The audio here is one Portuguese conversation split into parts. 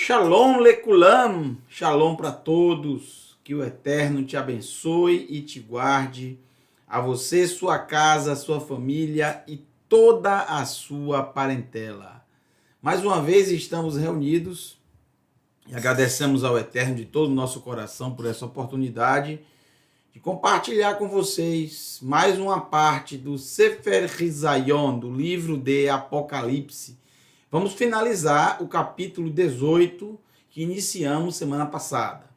Shalom Lekulam, Shalom para todos, que o Eterno te abençoe e te guarde, a você, sua casa, sua família e toda a sua parentela. Mais uma vez estamos reunidos e agradecemos ao Eterno de todo o nosso coração por essa oportunidade de compartilhar com vocês mais uma parte do Sefer Hizayon, do livro de Apocalipse. Vamos finalizar o capítulo 18 que iniciamos semana passada.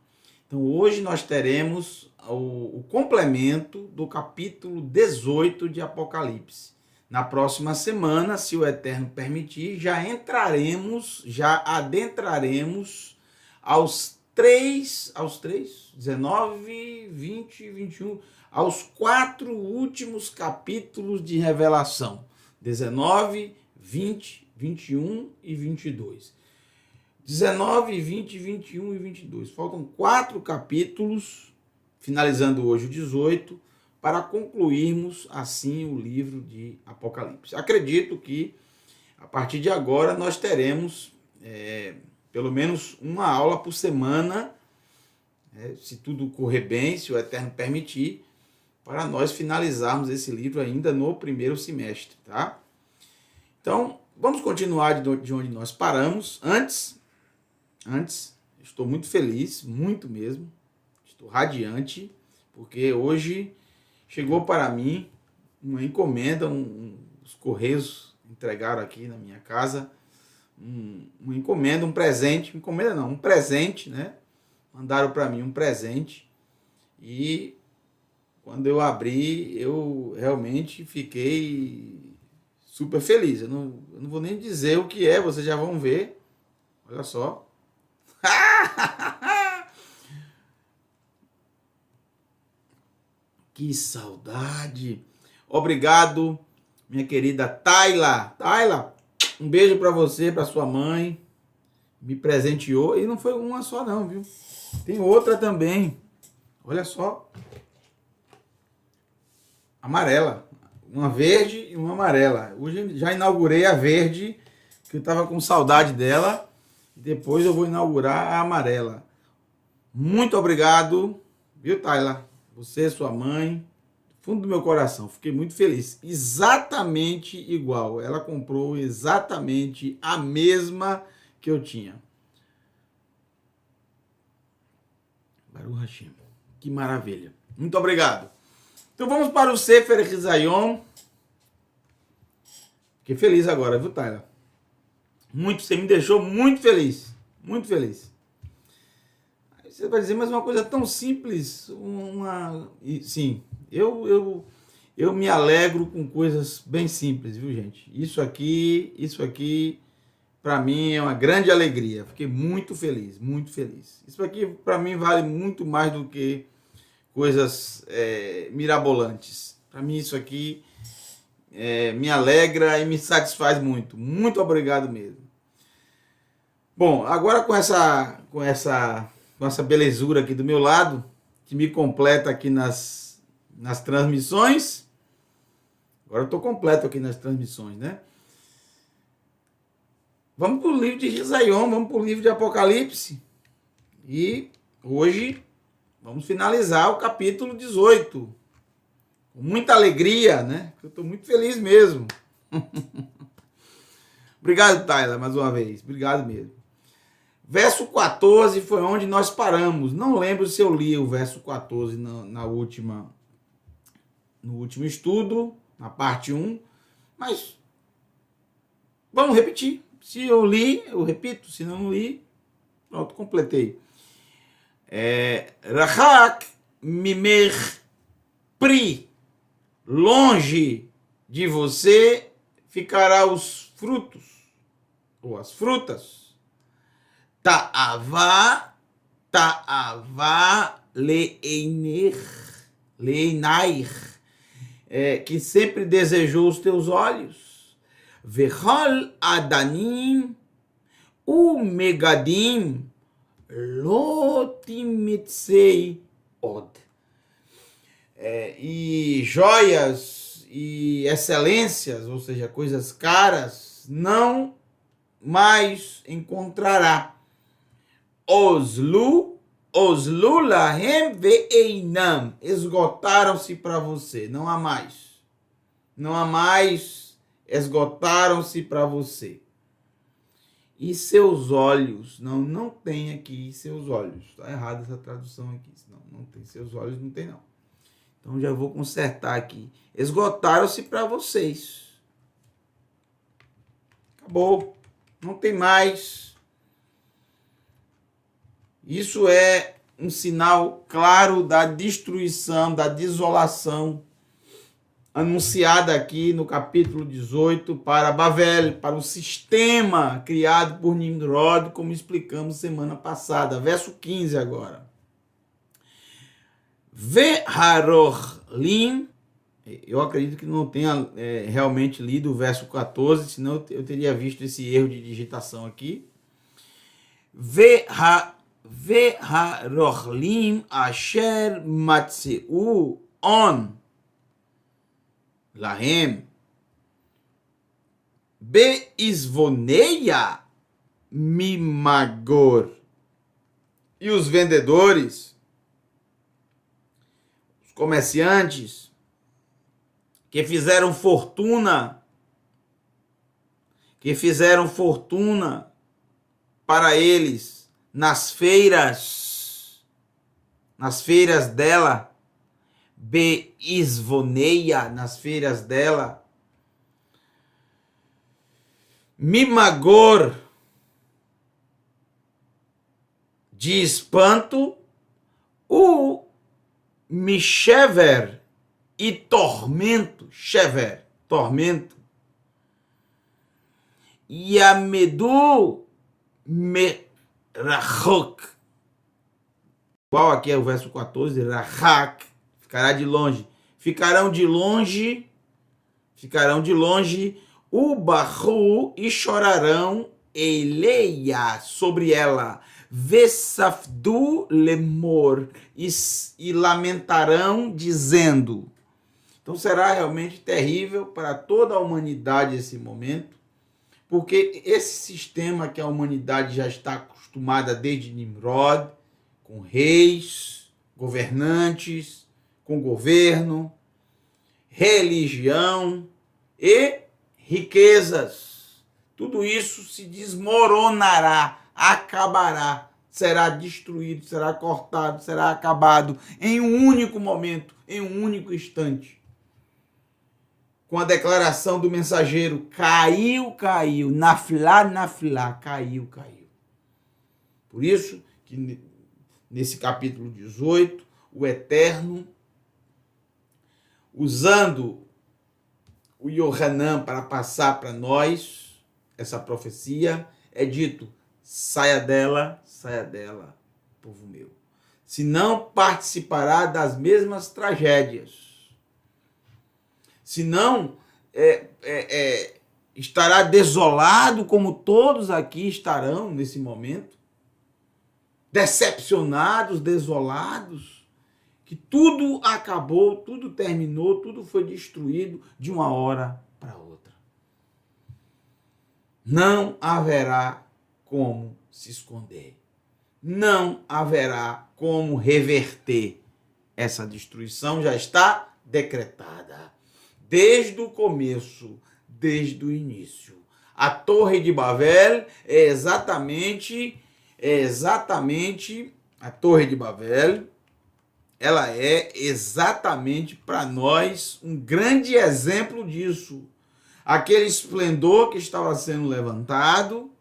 Então hoje nós teremos o complemento do capítulo 18 de Apocalipse. Na próxima semana, se o Eterno permitir, já adentraremos aos 19, 20 e 21, aos 4 últimos capítulos de Revelação. 19, 20, 21 e 22. 19, 20, 21 e 22. Faltam 4 capítulos, finalizando hoje o 18, para concluirmos assim o livro de Apocalipse. Acredito que a partir de agora nós teremos pelo menos uma aula por semana, se tudo correr bem, se o Eterno permitir, para nós finalizarmos esse livro ainda no primeiro semestre, tá? Então, vamos continuar de onde nós paramos. Antes, estou muito feliz, muito mesmo, estou radiante, porque hoje chegou para mim uma encomenda, os Correios entregaram aqui na minha casa, uma encomenda, um presente, um presente, né? Mandaram para mim um presente e quando eu abri, eu realmente fiquei super feliz. Eu não vou nem dizer o que é, vocês já vão ver. Olha só. Que saudade. Obrigado, minha querida Tayla. Tayla, um beijo para você, para sua mãe. Me presenteou. E não foi uma só não, viu? Tem outra também. Olha só. Amarela. Uma verde e uma amarela. Hoje já inaugurei a verde, que eu estava com saudade dela. Depois eu vou inaugurar a amarela. Muito obrigado, viu, Tayla? Você, sua mãe, fundo do meu coração. Fiquei muito feliz. Exatamente igual. Ela comprou exatamente a mesma que eu tinha. Baruch Hashem. Que maravilha. Muito obrigado. Então vamos para o Sefer Hizayon. Fiquei feliz agora, viu, Tayla? Você me deixou muito feliz. Muito feliz. Aí você vai dizer, mas uma coisa tão simples. Sim, eu me alegro com coisas bem simples, viu, gente? Isso aqui, para mim, é uma grande alegria. Fiquei muito feliz, muito feliz. Isso aqui, para mim, vale muito mais do que coisas mirabolantes. Para mim, isso aqui me alegra e me satisfaz muito. Muito obrigado mesmo. Bom, agora com essa belezura aqui do meu lado, que me completa aqui nas transmissões. Agora eu estou completo aqui nas transmissões, né? Vamos para o livro de Hizayon, vamos para o livro de Apocalipse. E hoje vamos finalizar o capítulo 18. Com muita alegria, né? Eu estou muito feliz mesmo. Obrigado, Tayla, mais uma vez. Obrigado mesmo. Verso 14 foi onde nós paramos. Não lembro se eu li o verso 14 no último estudo, na parte 1, mas vamos repetir. Se eu li, eu repito. Se não li, pronto, completei. Rachak mimer pri, longe de você ficará os frutos, ou as frutas. Ta'avá leinair, que sempre desejou os teus olhos. Vechol adanim umegadim lotimitzei od. E joias e excelências, ou seja, coisas caras, não mais encontrará. Oslu lahem ve'einam. Esgotaram-se para você. Não há mais. Não há mais. Esgotaram-se para você. E seus olhos. Não tem aqui seus olhos. Está errada essa tradução aqui. Não tem seus olhos, não tem não. Então já vou consertar aqui. Esgotaram-se para vocês. Acabou. Não tem mais. Isso é um sinal claro da destruição, da desolação, anunciada aqui no capítulo 18 para Babel, para o sistema criado por Nimrod, como explicamos semana passada. Verso 15 agora. Ve'harochlim, eu acredito que não tenha realmente lido o verso 14, senão eu teria visto esse erro de digitação aqui. Ve'harochlim asher matzeu on lahem beizvoneia mimagor. E os vendedores, os comerciantes que fizeram fortuna para eles nas feiras dela, beizvoneia, nas feiras dela, mimagor, de espanto, o mishever, e tormento, shever, tormento, e amedu merachok. Qual aqui é o verso 14? Rahak, ficará de longe. Ficarão de longe, o barru, e chorarão eleia, sobre ela. Vesafdu lemor, e lamentarão dizendo. Então será realmente terrível para toda a humanidade esse momento, porque esse sistema que a humanidade já está acostumada desde Nimrod, com reis, governantes, com governo, religião e riquezas. Tudo isso se desmoronará, acabará, será destruído, será cortado, será acabado em um único momento, em um único instante. Com a declaração do mensageiro, caiu, nafilá, caiu. Por isso que nesse capítulo 18, o Eterno, usando o Yohanan para passar para nós essa profecia, é dito, saia dela, povo meu. Senão participará das mesmas tragédias. Senão estará desolado, como todos aqui estarão nesse momento. Decepcionados, desolados, que tudo acabou, tudo terminou, tudo foi destruído de uma hora para outra. Não haverá como se esconder. Não haverá como reverter. Essa destruição já está decretada. Desde o começo, desde o início. A Torre de Babel é exatamente a Torre de Babel, ela é exatamente para nós um grande exemplo disso. Aquele esplendor que estava sendo levantado,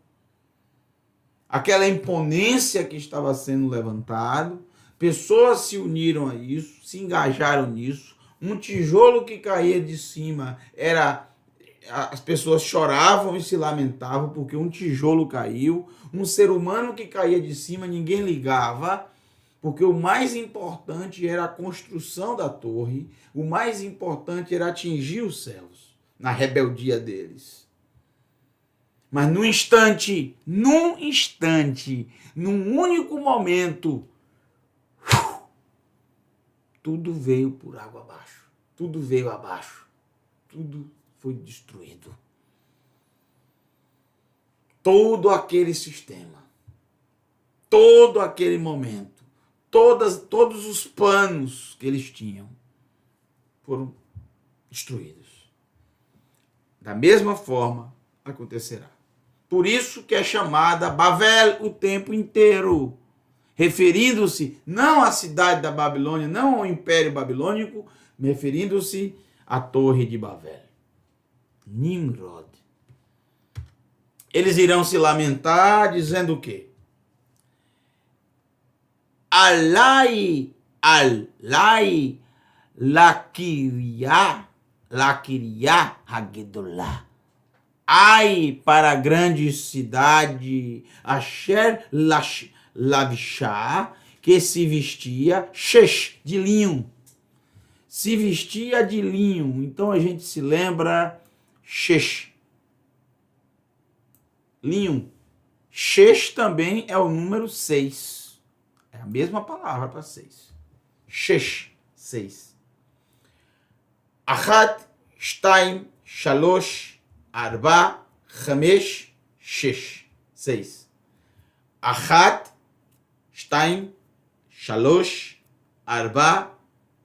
aquela imponência que estava sendo levantado, pessoas se uniram a isso, se engajaram nisso. Um tijolo que caía de cima as pessoas choravam e se lamentavam porque um tijolo caiu. Um ser humano que caía de cima, ninguém ligava, porque o mais importante era a construção da torre, o mais importante era atingir os céus, na rebeldia deles. Mas num instante, num único momento, tudo veio por água abaixo, tudo veio abaixo, tudo foi destruído. Todo aquele sistema, todo aquele momento, todos os planos que eles tinham foram destruídos. Da mesma forma acontecerá. Por isso que é chamada Babel o tempo inteiro, referindo-se não à cidade da Babilônia, não ao Império Babilônico, referindo-se à Torre de Babel. Nimrod. Eles irão se lamentar dizendo o quê? Alai lakiria hagedolá. Ai para a grande cidade Asher Lavishá, que se vestia de linho. Se vestia de linho. Então a gente se lembra linho. Também é o número 6. É a mesma palavra para 6. 6. Achat, shtaim, shalosh, arba, chamesh, 6. Achat, shtaim, shalosh, arba,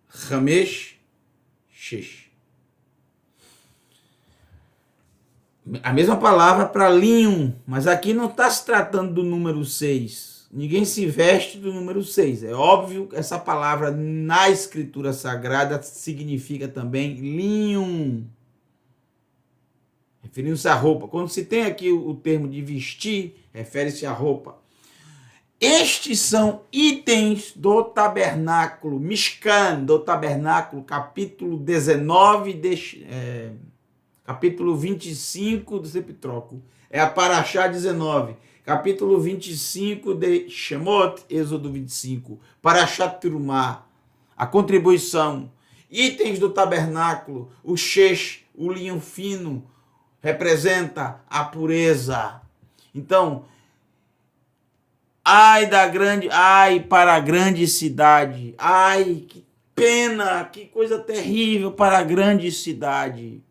chamesh, 6. A mesma palavra para linho, mas aqui não está se tratando do número 6. Ninguém se veste do número 6. É óbvio que essa palavra na Escritura Sagrada significa também linho, referindo-se à roupa. Quando se tem aqui o termo de vestir, refere-se à roupa. Estes são itens do tabernáculo, Mishkan, do tabernáculo, capítulo 19, capítulo 25 do Sepitróculo. É a Paraxá 19. Capítulo 25 de Shemot, Êxodo 25. Paraxá Terumá, a contribuição. Itens do tabernáculo, o o linho fino, representa a pureza. Então, ai para a grande cidade. Ai, que pena, que coisa terrível para a grande cidade.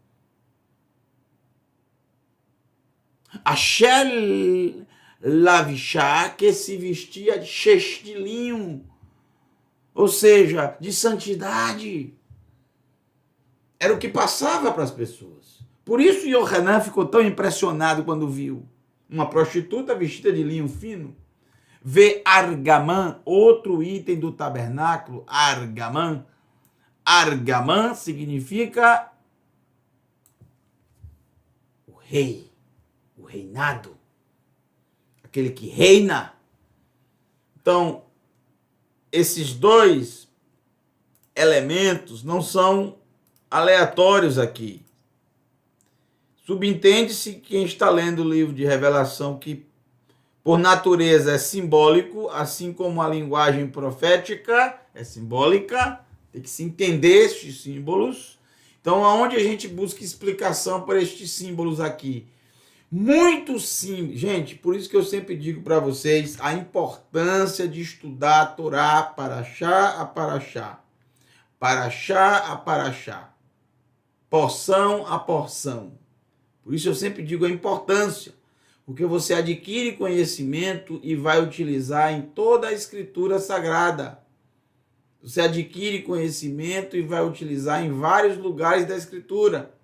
Asher Lavishá, que se vestia de linho, ou seja, de santidade. Era o que passava para as pessoas. Por isso Yohanan ficou tão impressionado quando viu uma prostituta vestida de linho fino. Vê Argamã, outro item do tabernáculo, Argamã. Argamã significa o rei, o reinado, aquele que reina. Então, esses dois elementos não são aleatórios aqui. Subentende-se quem está lendo o livro de Revelação que, por natureza, é simbólico, assim como a linguagem profética é simbólica, tem que se entender estes símbolos. Então, aonde a gente busca explicação para estes símbolos aqui? Muito simples. Gente, por isso que eu sempre digo para vocês a importância de estudar a Torá, paraxá a paraxá. Paraxá a paraxá. Porção a porção. Por isso eu sempre digo a importância, porque você adquire conhecimento e vai utilizar em toda a Escritura Sagrada. Você adquire conhecimento e vai utilizar em vários lugares da Escritura.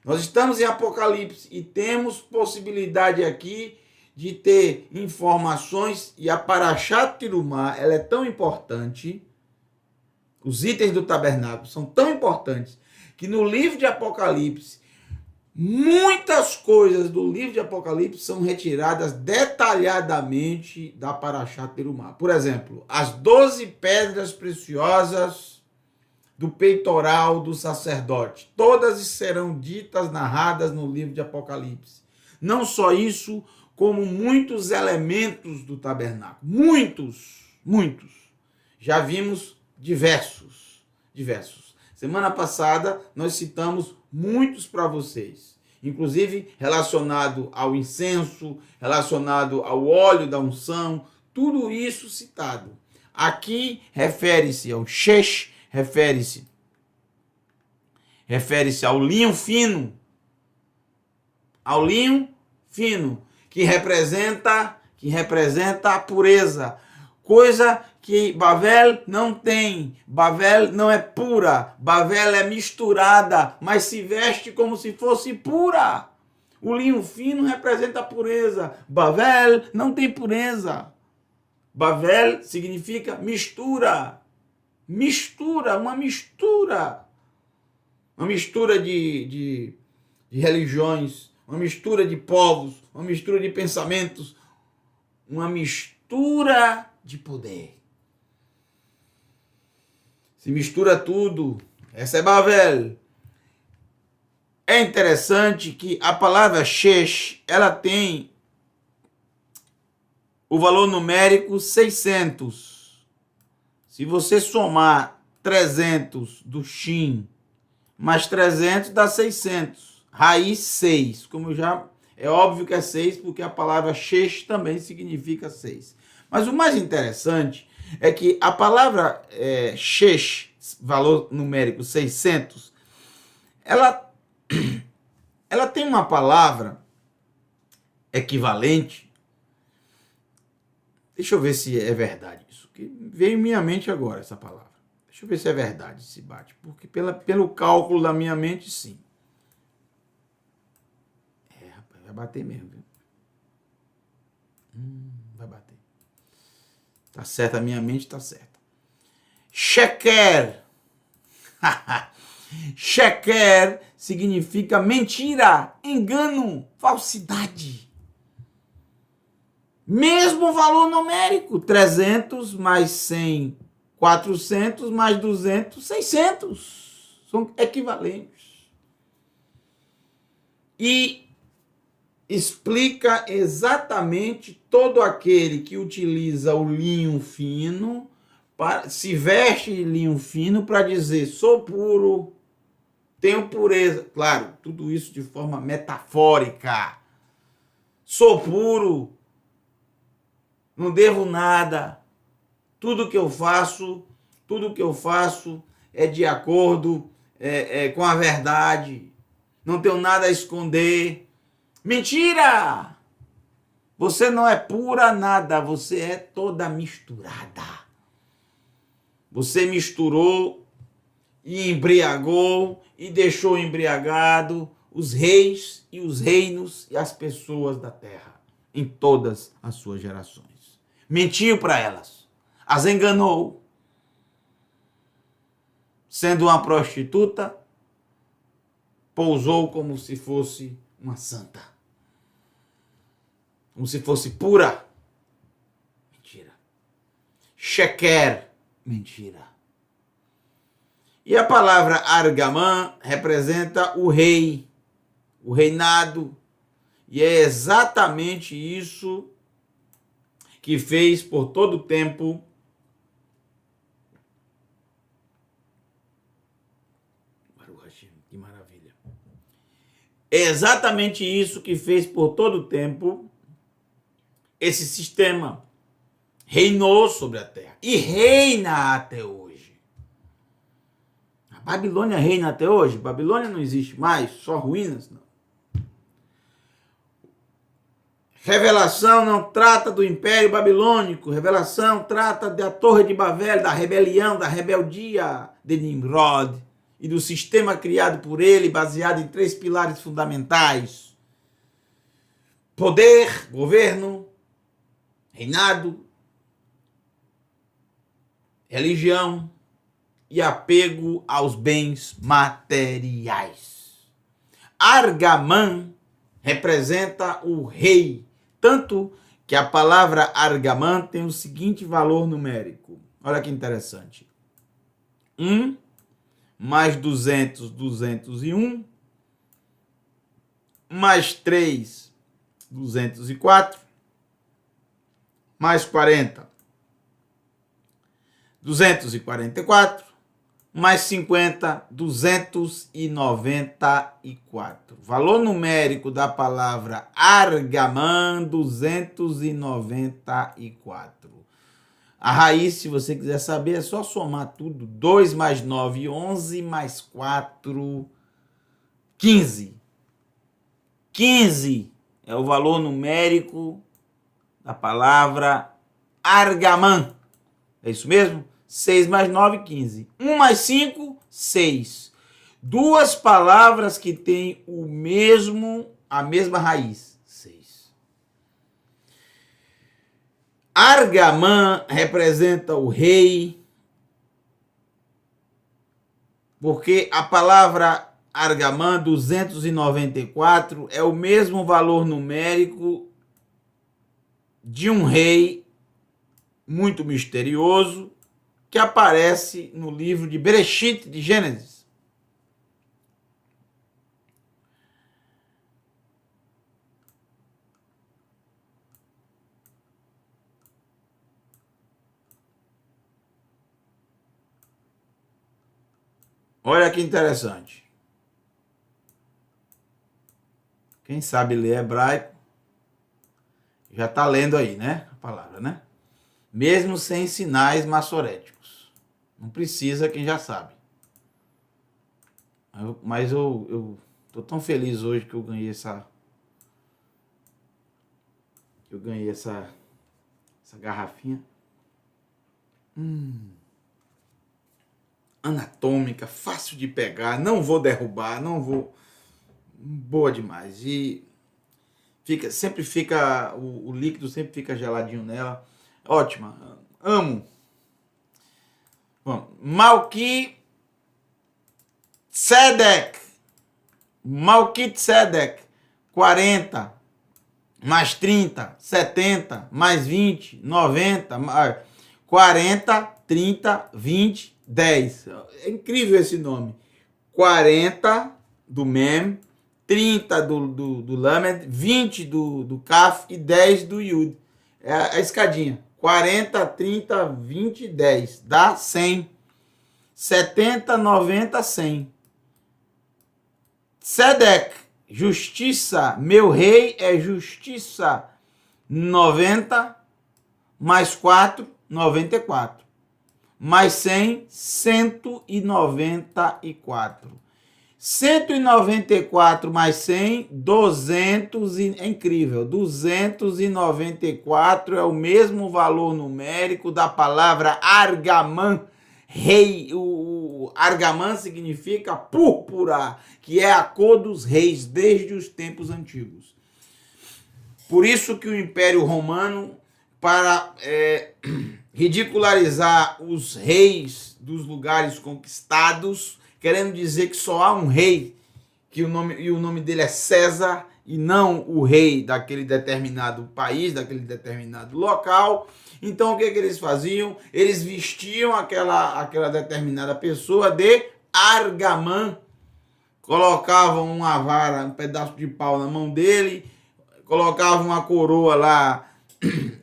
Nós estamos em Apocalipse e temos possibilidade aqui de ter informações, e a Paraxá Terumá, ela é tão importante, os itens do tabernáculo são tão importantes, que no livro de Apocalipse, muitas coisas do livro de Apocalipse são retiradas detalhadamente da Paraxá Terumá. Por exemplo, as 12 pedras preciosas do peitoral do sacerdote. Todas serão ditas, narradas no livro de Apocalipse. Não só isso, como muitos elementos do tabernáculo. Muitos. Já vimos diversos. Semana passada, nós citamos muitos para vocês. Inclusive, relacionado ao incenso, relacionado ao óleo da unção, tudo isso citado. Aqui refere-se ao refere-se ao linho fino, que representa que representa a pureza, coisa que Babel não tem. Babel não é pura, Babel é misturada, mas se veste como se fosse pura. O linho fino representa a pureza, Babel não tem pureza. Babel significa mistura, uma mistura. Uma mistura de religiões, uma mistura de povos, uma mistura de pensamentos, uma mistura de poder. Se mistura tudo. Essa é Babel. É interessante que a palavra Shesh, ela tem o valor numérico 600. Se você somar 300 do Shin mais 300 dá 600. Raiz 6. Como já é óbvio que é 6 porque a palavra Shesh também significa 6. Mas o mais interessante é que a palavra Shesh, valor numérico 600, ela tem uma palavra equivalente. Deixa eu ver se é verdade isso. Que veio em minha mente agora essa palavra. Deixa eu ver se é verdade esse bate. Porque pelo cálculo da minha mente, sim. Rapaz, vai bater mesmo, viu? Vai bater. Tá certo, a minha mente tá certa. Sheker. Sheker significa mentira, engano, falsidade. Mesmo valor numérico, 300 mais 100, 400 mais 200, 600. São equivalentes. E explica exatamente todo aquele que utiliza o linho fino, se veste de linho fino para dizer, sou puro, tenho pureza. Claro, tudo isso de forma metafórica. Sou puro, não devo nada. Tudo que eu faço é de acordo com a verdade. Não tenho nada a esconder. Mentira! Você não é pura nada, você é toda misturada. Você misturou e embriagou e deixou embriagado os reis e os reinos e as pessoas da terra em todas as suas gerações. Mentiu para elas, as enganou. Sendo uma prostituta, pousou como se fosse uma santa. Como se fosse pura. Mentira. Sheker, mentira. E a palavra Argamã representa o rei, o reinado. E é exatamente isso que fez por todo o tempo que maravilha. É exatamente isso que fez por todo o tempo esse sistema. Reinou sobre a terra e reina até hoje. A Babilônia reina até hoje? Babilônia não existe mais, só ruínas, não. Revelação não trata do Império Babilônico. Revelação trata da Torre de Babel, da rebelião, da rebeldia de Nimrod e do sistema criado por ele, baseado em 3 pilares fundamentais: poder, governo, reinado, religião e apego aos bens materiais. Argamã representa o rei, tanto que a palavra Argamã tem o seguinte valor numérico. Olha que interessante. 1 mais 200, 201. Mais 3, 204. Mais 40, 244. Mais 50, 294. Valor numérico da palavra Argamã, 294. A raiz, se você quiser saber, é só somar tudo. 2 mais 9, 11, mais 4, 15. 15 é o valor numérico da palavra argamã. É isso mesmo? 6 mais 9, 15. 1 mais 5, 6. Duas palavras que têm a mesma raiz. 6. Argamã representa o rei, porque a palavra argamã 294 é o mesmo valor numérico de um rei muito misterioso que aparece no livro de Bereshit, de Gênesis. Olha que interessante. Quem sabe ler hebraico já está lendo aí, né? A palavra, né? Mesmo sem sinais maçoréticos. Não precisa quem já sabe. Mas eu tô tão feliz hoje que eu ganhei essa garrafinha. Anatômica, fácil de pegar, não vou derrubar, não vou... Boa demais. E sempre fica, o líquido sempre fica geladinho nela. Ótima. Amo. Bom, Malquitzedek. Malquitzedek. 40 mais 30, 70 mais 20, 90, 40, 30, 20, 10. É incrível esse nome. 40 do Mem, 30 do Lamed, 20 do Kaf e 10 do Yud. É a escadinha. 40, 30, 20, 10. Dá 100. 70, 90, 100. Tzedek, justiça. Meu rei é justiça. 90 mais 4, 94. Mais 100, 194. 194 mais 100, 200, é incrível, 294 é o mesmo valor numérico da palavra argamã, rei. O argamã significa púrpura, que é a cor dos reis desde os tempos antigos. Por isso que o Império Romano, para ridicularizar os reis dos lugares conquistados, querendo dizer que só há um rei, e o nome dele é César, e não o rei daquele determinado país, daquele determinado local. Então o que eles faziam? Eles vestiam aquela determinada pessoa de argamã, colocavam uma vara, um pedaço de pau na mão dele, colocavam uma coroa lá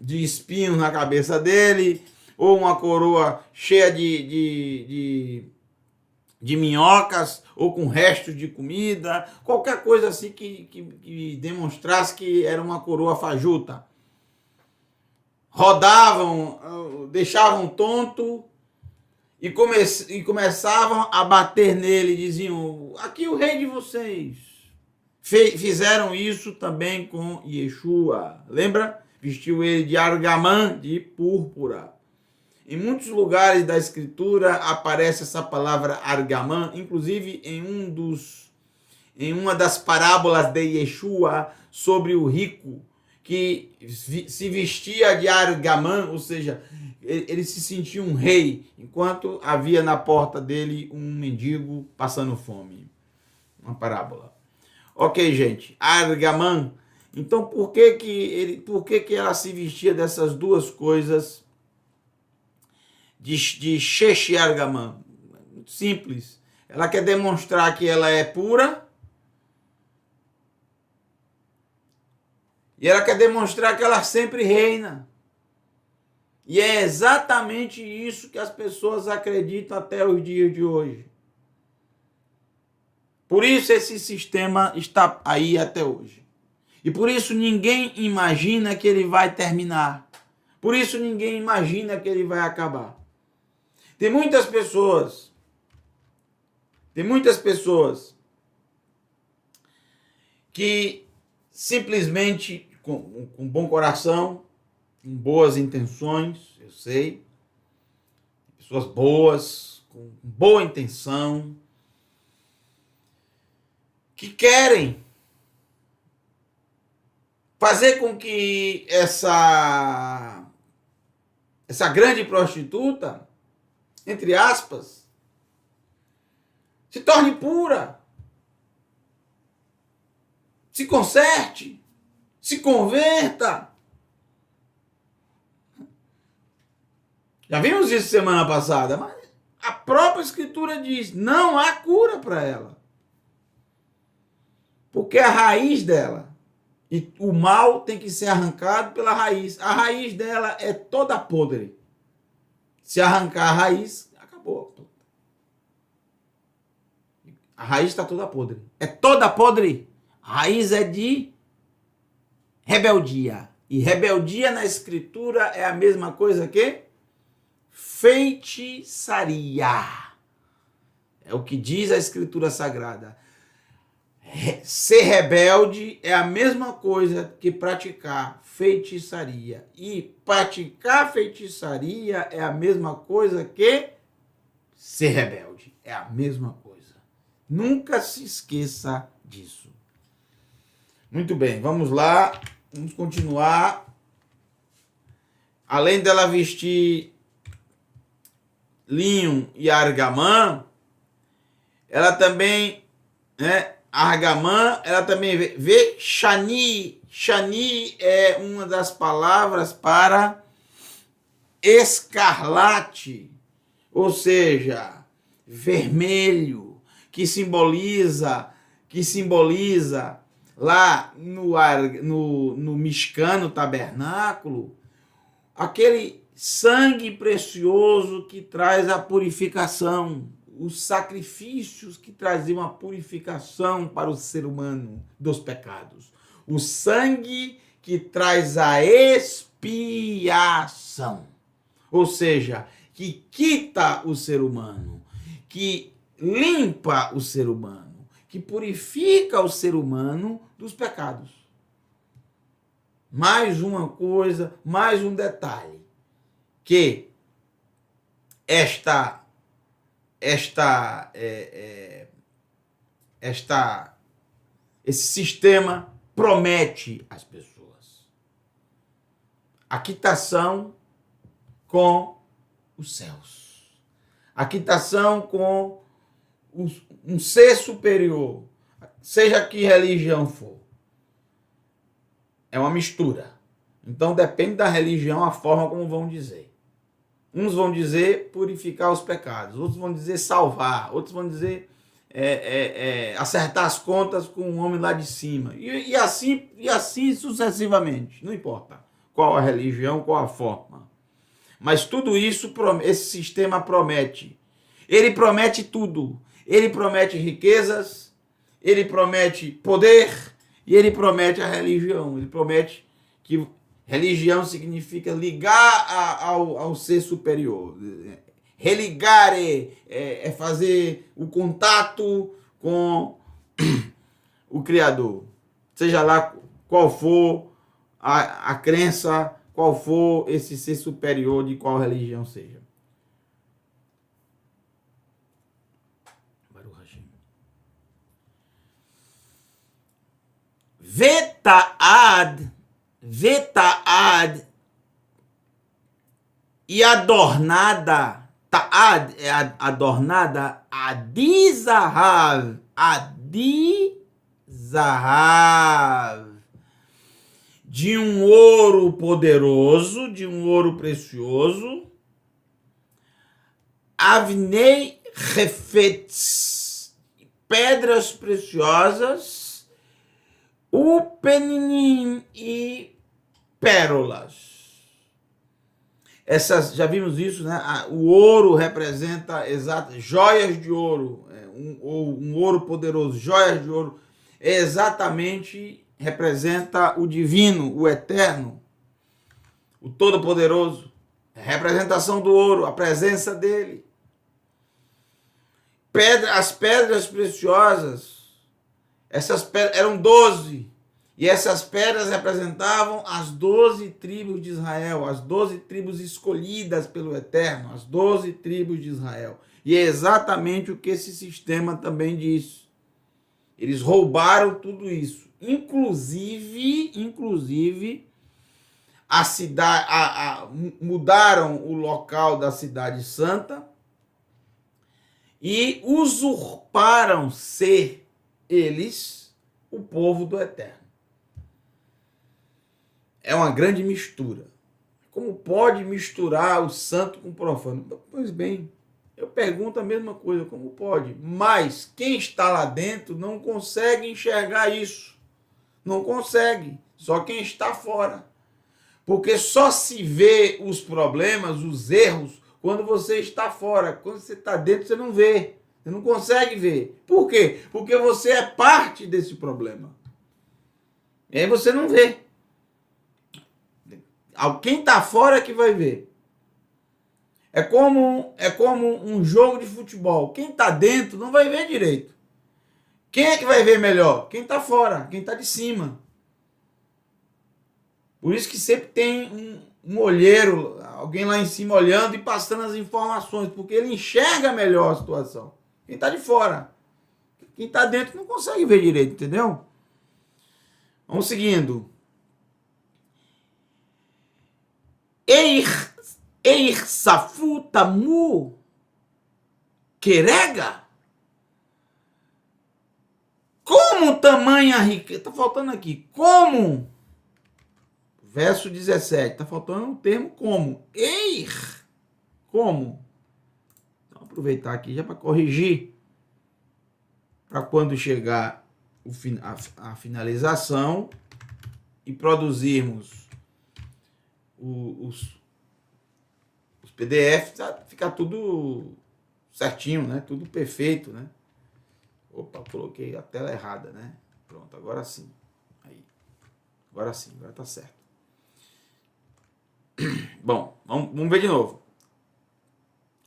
de espinhos na cabeça dele, ou uma coroa cheia de minhocas, ou com restos de comida, qualquer coisa assim que demonstrasse que era uma coroa fajuta. Rodavam, deixavam tonto e começavam a bater nele, diziam: aqui o rei de vocês. Fizeram isso também com Yeshua, lembra? Vestiu ele de argamã, de púrpura. Em muitos lugares da escritura aparece essa palavra argamã, inclusive em uma das parábolas de Yeshua sobre o rico que se vestia de argamã, ou seja, ele se sentia um rei, enquanto havia na porta dele um mendigo passando fome. Uma parábola. Ok, gente, argamã. Então, por que ela se vestia dessas duas coisas? De Sheshi Argamã. Muito simples. Ela quer demonstrar que ela é pura. E ela quer demonstrar que ela sempre reina. E é exatamente isso que as pessoas acreditam até os dias de hoje. Por isso esse sistema está aí até hoje. E por isso ninguém imagina que ele vai terminar. Por isso ninguém imagina que ele vai acabar. Tem muitas pessoas que simplesmente, com bom coração, com boas intenções, eu sei, pessoas boas, com boa intenção, que querem fazer com que essa grande prostituta, entre aspas, se torne pura, se conserte, se converta. Já vimos isso semana passada, mas a própria Escritura diz, não há cura para ela. Porque a raiz dela, e o mal tem que ser arrancado pela raiz. A raiz dela é toda podre. Se arrancar a raiz, acabou. A raiz está toda podre. É toda podre. A raiz é de rebeldia. E rebeldia na Escritura é a mesma coisa que feitiçaria. É o que diz a Escritura Sagrada. Ser rebelde é a mesma coisa que praticar feitiçaria. E praticar feitiçaria é a mesma coisa que ser rebelde. É a mesma coisa. Nunca se esqueça disso. Muito bem, vamos lá. Vamos continuar. Além dela vestir linho e argamã, ela também, né? Argamã, ela também vê shani. Shani é uma das palavras para escarlate, ou seja, vermelho, que simboliza lá no Mishkan, no tabernáculo, aquele sangue precioso que traz a purificação, os sacrifícios que traziam a purificação para o ser humano dos pecados. O sangue que traz a expiação. Ou seja, que quita o ser humano, que limpa o ser humano, que purifica o ser humano dos pecados. Mais uma coisa, mais um detalhe, que esse sistema promete às pessoas a quitação com os céus, a quitação com um ser superior, seja que religião for. É uma mistura. Então depende da religião a forma como vão dizer. Uns vão dizer purificar os pecados, outros vão dizer salvar, outros vão dizer acertar as contas com o homem lá de cima. E assim sucessivamente. Não importa qual a religião, qual a forma. Mas tudo isso, esse sistema promete. Ele promete tudo. Ele promete riquezas, ele promete poder e ele promete a religião. Ele promete que religião significa ligar ao ser superior. Religar é fazer o contato com o Criador. Seja lá qual for a crença, qual for esse ser superior de qual religião seja. Vetaad e adornada, Ta'ad é adornada, Adizahav, de um ouro poderoso, de um ouro precioso, Avnei Refetz, pedras preciosas, Upeninim e pérolas. Essas, já vimos isso, né? O ouro representa joias de ouro, um ouro poderoso, joias de ouro, exatamente representa o divino, o eterno, o todo-poderoso, a representação do ouro, a presença dele. As pedras preciosas, essas pedras eram 12, E essas pedras representavam as 12 tribos de Israel, as 12 tribos escolhidas pelo Eterno, as 12 tribos de Israel. E é exatamente o que esse sistema também diz. Eles roubaram tudo isso, inclusive a cidade, mudaram o local da cidade santa e usurparam ser eles o povo do Eterno. É uma grande mistura. Como pode misturar o santo com o profano? Pois bem, eu pergunto a mesma coisa, como pode? Mas quem está lá dentro não consegue enxergar isso. Não consegue. Só quem está fora. Porque só se vê os problemas, os erros, quando você está fora. Quando você está dentro, você não vê. Você não consegue ver. Por quê? Porque você é parte desse problema. E aí você não vê. Quem está fora é que vai ver. É como um jogo de futebol. Quem está dentro não vai ver direito. Quem é que vai ver melhor? Quem está fora, quem está de cima. Por isso que sempre tem um olheiro, alguém lá em cima olhando e passando as informações, porque ele enxerga melhor a situação. Quem está de fora. Quem está dentro não consegue ver direito, entendeu? Vamos seguindo. Eir safu tamu querega? Como tamanha riqueza? Está faltando aqui. Como? Verso 17. Está faltando um termo como. Eir. Como? Então, aproveitar aqui já para corrigir. Para quando chegar a finalização e produzirmos os PDFs, ficar tudo certinho, né? Tudo perfeito, né? Opa, coloquei a tela errada, né? Pronto, agora sim. Aí. Agora sim, agora tá certo. Bom, vamos ver de novo.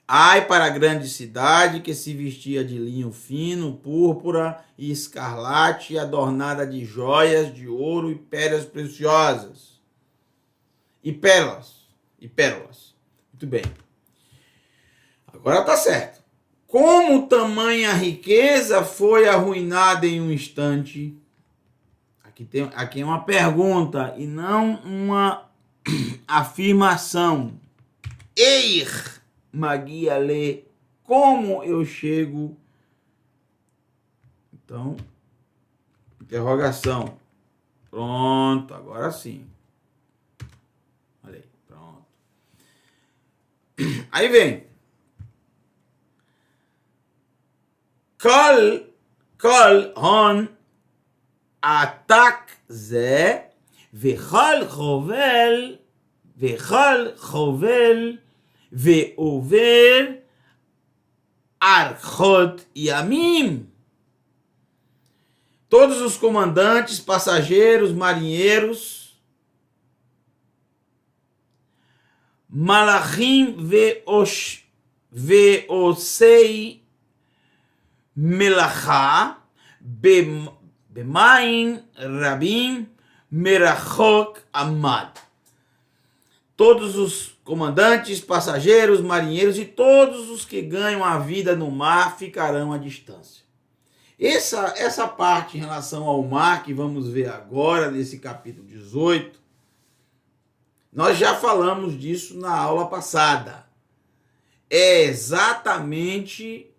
Ai para a grande cidade que se vestia de linho fino, púrpura e escarlate, adornada de joias, de ouro e pérolas preciosas. E pérolas. Muito bem. Agora tá certo. Como tamanha riqueza foi arruinada em um instante? Aqui é uma pergunta e não uma afirmação. Eir magia lê, como eu chego? Então, interrogação. Pronto, agora sim. Olha aí, pronto. Aí vem. Kol hon atak ze vechol chovel ve'over archot yamim. Todos os comandantes, passageiros, marinheiros, malachim ve'osei melacha bemaim rabim merachok amad. Todos os comandantes, passageiros, marinheiros e todos os que ganham a vida no mar ficarão à distância. Essa parte em relação ao mar que vamos ver agora nesse capítulo 18, nós já falamos disso na aula passada. É exatamente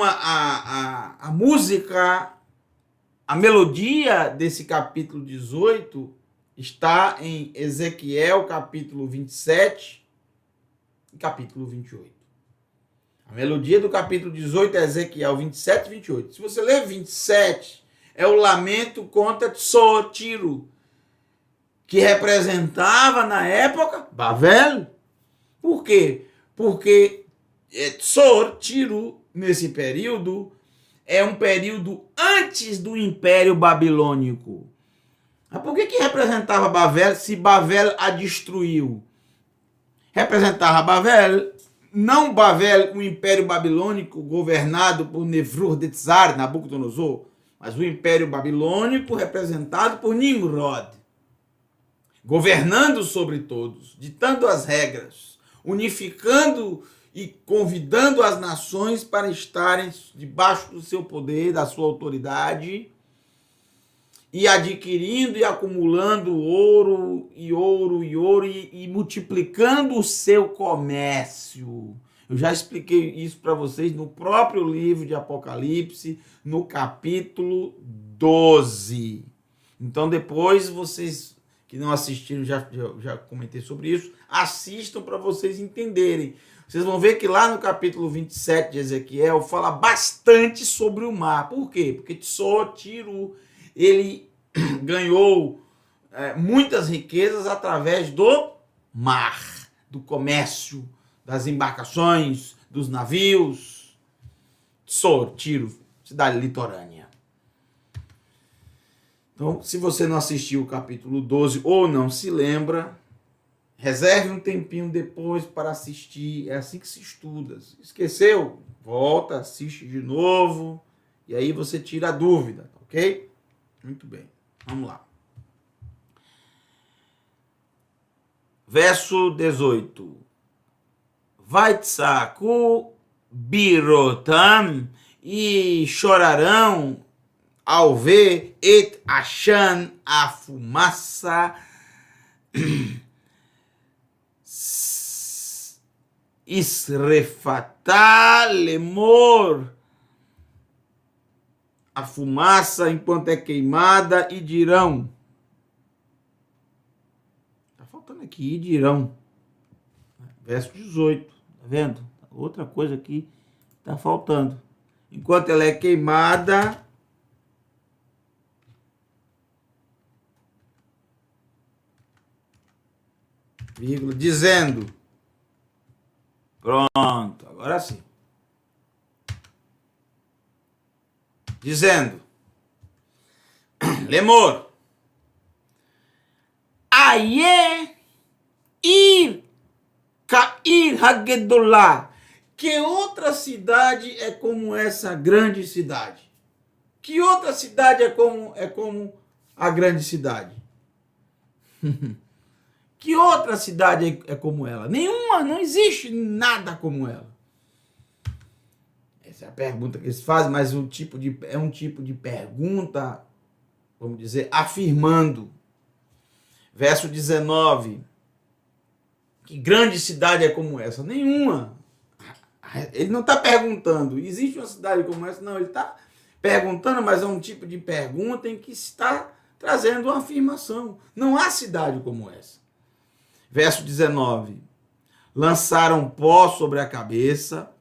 a música, a melodia desse capítulo 18 está em Ezequiel capítulo 27 e capítulo 28. A melodia do capítulo 18 é Ezequiel 27 e 28. Se você ler 27, é o lamento contra Tsor, Tiro, que representava na época Babel. Por quê? Porque Tsor, Tiro, nesse período, é um período antes do Império Babilônico. Mas por que representava Babel se Babel a destruiu? Representava Babel, não Babel, o Império Babilônico governado por Nebuchadnezzar, Nabucodonosor, mas o Império Babilônico representado por Nimrod, governando sobre todos, ditando as regras, unificando e convidando as nações para estarem debaixo do seu poder, da sua autoridade, e adquirindo e acumulando ouro e multiplicando o seu comércio. Eu já expliquei isso para vocês no próprio livro de Apocalipse, no capítulo 12. Então depois vocês que não assistiram, já comentei sobre isso, assistam para vocês entenderem. Vocês vão ver que lá no capítulo 27 de Ezequiel fala bastante sobre o mar. Por quê? Porque Tiro, ele ganhou muitas riquezas através do mar, do comércio, das embarcações, dos navios. Tiro, cidade litorânea. Então, se você não assistiu o capítulo 12 ou não se lembra, reserve um tempinho depois para assistir. É assim que se estuda. Esqueceu? Volta, assiste de novo. E aí você tira a dúvida, ok? Muito bem. Vamos lá. Verso 18. Vaitsaku birotam, e chorarão ao ver et achan, a fumaça, isrefatá lemor, a fumaça enquanto é queimada, e dirão. Tá faltando aqui, e dirão. Verso 18, tá vendo? Outra coisa aqui tá faltando. Enquanto ela é queimada, vírgula, dizendo. Pronto, agora sim. Dizendo. Lemor. Aie ir cair hagedolá. Que outra cidade é como essa grande cidade? Que outra cidade é como a grande cidade? Que outra cidade é como ela? Nenhuma, não existe nada como ela. Essa é a pergunta que eles fazem, mas é um tipo de pergunta, vamos dizer, afirmando. Verso 19. Que grande cidade é como essa? Nenhuma. Ele não está perguntando, existe uma cidade como essa? Não, ele está perguntando, mas é um tipo de pergunta em que está trazendo uma afirmação. Não há cidade como essa. Verso 19. Lançaram pó sobre a cabeça.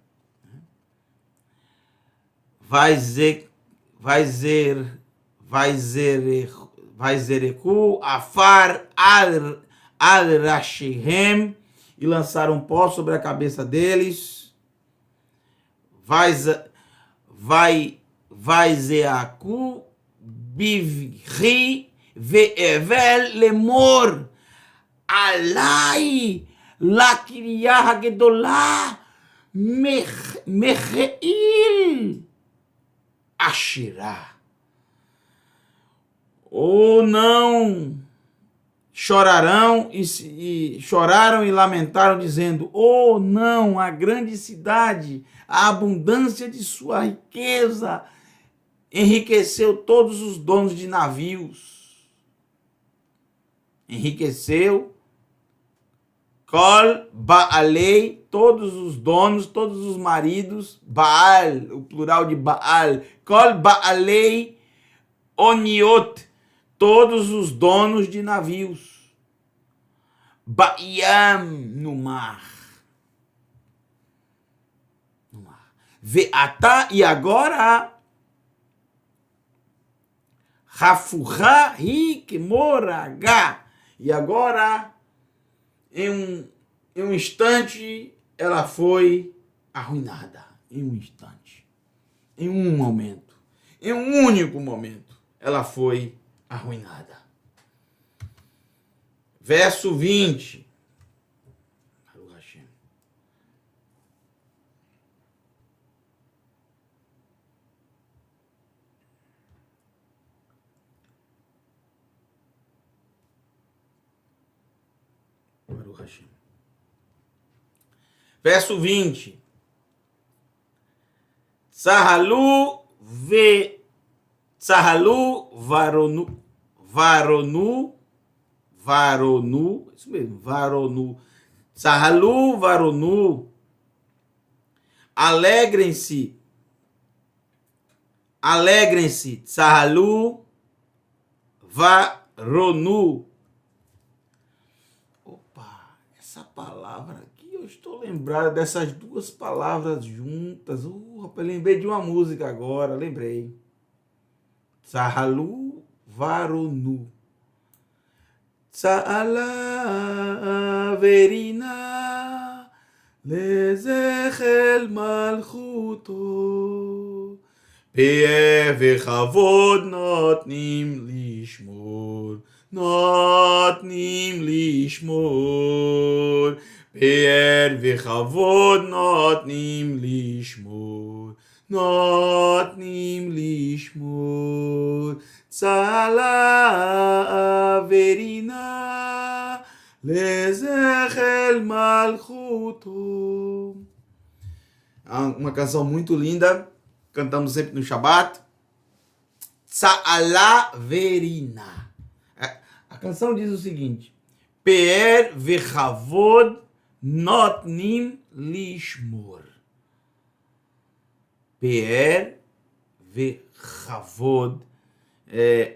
Vaizereku afar al-rashihem, e lançaram pó sobre a cabeça deles. Vaizeaku bivri ve'evel lemor alai la kiriyah hagedolá mecheil ashirá. Ou não chorarão e choraram e lamentaram, dizendo: oh não, a grande cidade, a abundância de sua riqueza enriqueceu todos os donos de navios. Enriqueceu Kol Baalei, todos os donos, todos os maridos, Baal, o plural de Baal, Kol Baalei Oniot, todos os donos de navios. Baiam, no mar. No mar. Veatá, e agora, Rafurá Rik Moragá, e agora, em um instante, ela foi arruinada. Em um instante. Em um momento. Em um único momento, ela foi arruinada. Verso 20. Baruch Hashem. Verso 20. Tzahalu varonu, isso mesmo, varonu. Tzahalu varonu. Alegrem-se, tzahalu varonu. Opa, essa palavra aqui, eu estou lembrado dessas duas palavras juntas. Rapaz, lembrei de uma música agora, lembrei. Tzahalu varonu. Tza'ala verina lezechel malchuto. Pe'er vechavod notnim lishmor. Pe'er vechavod notnim lishmor. Tza'ala verina lezechel malchuto. Uma canção muito linda, cantamos sempre no Shabat. Tza'ala verina. A canção diz o seguinte: Pe'er vechavod notnim lishmor. Pe'er vechavod,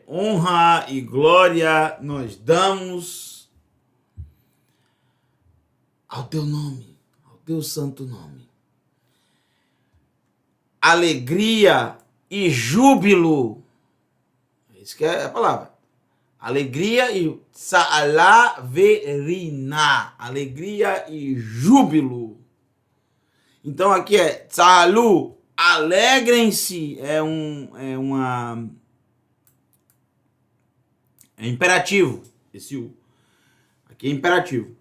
honra e glória nós damos ao teu nome, ao teu santo nome. Alegria e júbilo, isso que é a palavra. Alegria e tza'ala verina, alegria e júbilo. Então aqui é tza'alu, alegrem-se, é imperativo. Esse U aqui é imperativo.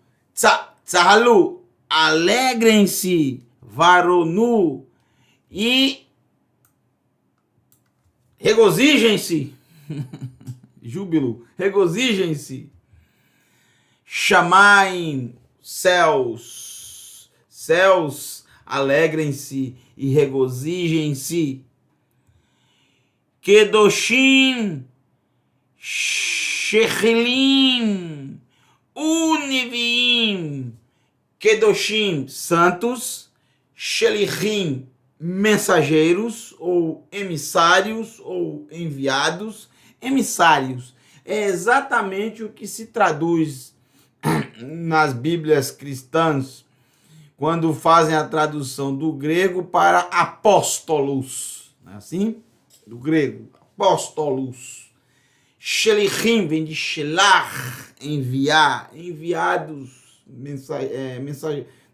Tzahalu, alegrem-se, varonu, e regozijem-se. Júbilo, regozijem-se. Shamaim, céus, alegrem-se e regozijem-se. Kedoshim, Shechilim, Univim. Kedoshim, santos. Shelichim, mensageiros ou emissários ou enviados. Emissários é exatamente o que se traduz nas Bíblias cristãs quando fazem a tradução do grego para apóstolos, não é assim? Do grego, apóstolos. Shelichim vem de shelach, enviar, enviados,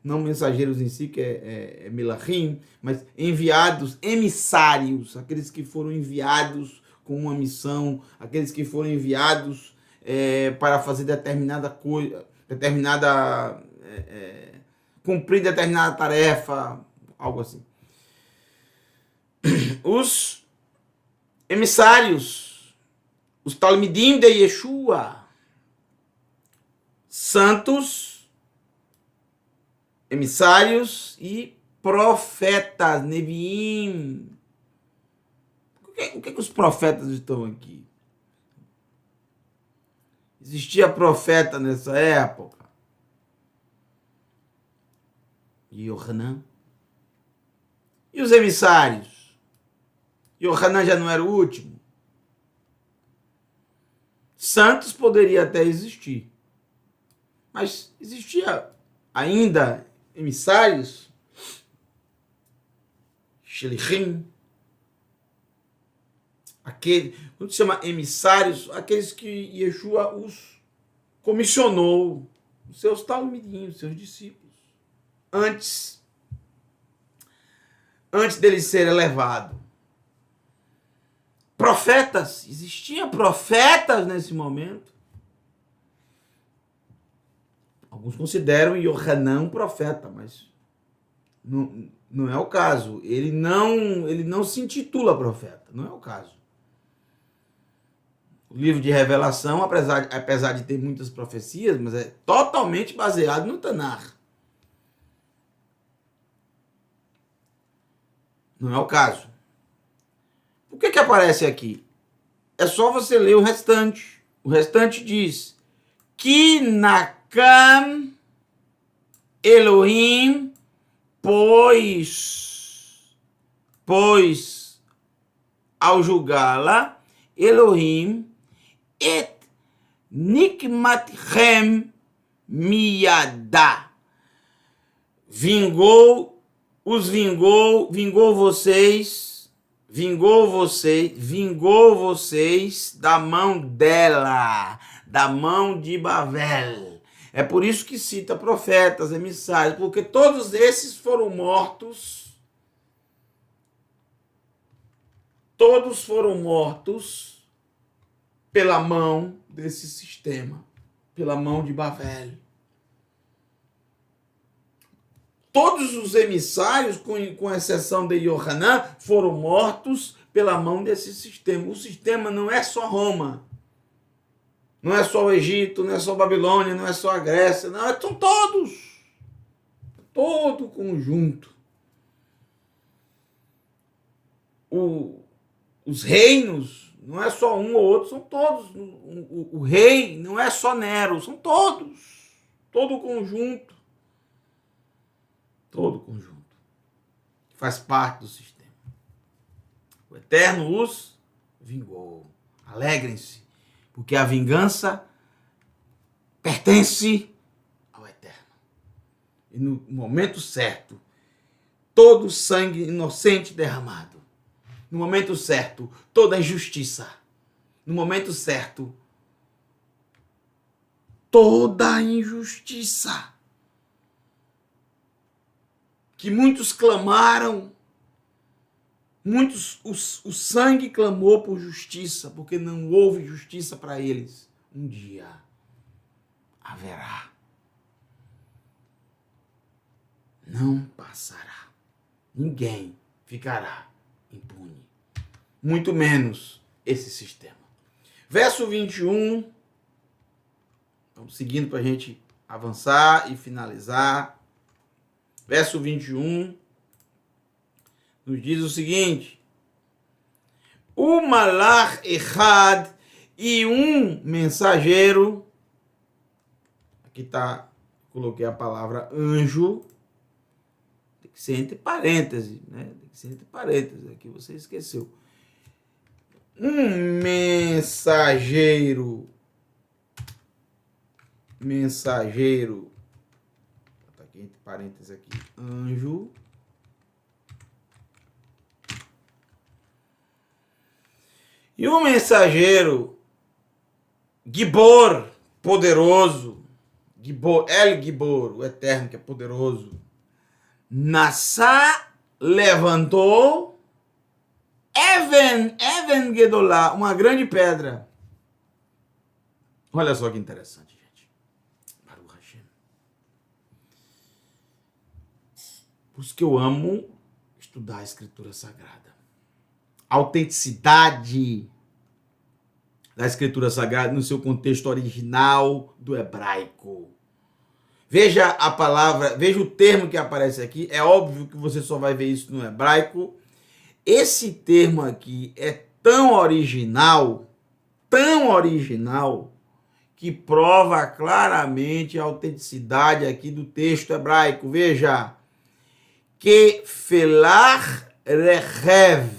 não mensageiros em si, que é melachim, mas enviados, emissários, aqueles que foram enviados com uma missão, aqueles que foram enviados para fazer determinada coisa, cumprir determinada tarefa, algo assim. Os emissários, os talmidim de Yeshua, santos, emissários e profetas, Neviim. O que os profetas estão aqui? Existia profeta nessa época? Yohanan. E os emissários? Yohanan já não era o último? Santos poderia até existir. Mas existia ainda emissários? Shelichim. Quando se chama emissários, aqueles que Yeshua os comissionou, os seus talmidinhos, os seus discípulos, antes dele ser elevado. Profetas, existiam profetas nesse momento. Alguns consideram Yohanan um profeta, mas não é o caso. Ele não se intitula profeta, não é o caso. O livro de Revelação, apesar de ter muitas profecias, mas é totalmente baseado no Tanar. Não é o caso. O que aparece aqui? É só você ler o restante. O restante diz: Ki nakam Elohim, pois ao julgá-la, Elohim et nikmatchem miyada, vingou vocês da mão dela, da mão de Bavel. É por isso que cita profetas, emissários, porque todos esses foram mortos. Todos foram mortos pela mão desse sistema, pela mão de Bavel. Todos os emissários, com exceção de Yohanan, foram mortos pela mão desse sistema. O sistema não é só Roma, não é só o Egito, não é só a Babilônia, não é só a Grécia, não, são todos. Todo o conjunto. Os reinos, não é só um ou outro, são todos. O rei não é só Nero, são todos. Todo o conjunto. Todo o conjunto. Faz parte do sistema. O Eterno os vingou. Alegrem-se, porque a vingança pertence ao Eterno. E no momento certo, todo o sangue inocente derramado. No momento certo, toda a injustiça. No momento certo, toda a injustiça. Que muitos clamaram, o sangue clamou por justiça, porque não houve justiça para eles. Um dia haverá. Não passará. Ninguém ficará impune. Muito menos esse sistema. Verso 21. Vamos seguindo para a gente avançar e finalizar. Verso 21 nos diz o seguinte: o malach echad, e um mensageiro, aqui está, coloquei a palavra anjo, tem que ser entre parênteses, né? Tem que ser entre parênteses, aqui você esqueceu. Um mensageiro, entre parênteses aqui, anjo, e o mensageiro Gibor, poderoso, Gibor, El Gibor, o Eterno que é poderoso, Nassá, levantou, Even Gedolá, uma grande pedra. Olha só que interessante, gente. Baruch Hashem. Por isso que eu amo estudar a Escritura Sagrada. A autenticidade da Escritura Sagrada no seu contexto original do hebraico. Veja a palavra, veja o termo que aparece aqui. É óbvio que você só vai ver isso no hebraico. Esse termo aqui é tão original, que prova claramente a autenticidade aqui do texto hebraico. Veja. Que felar rechev.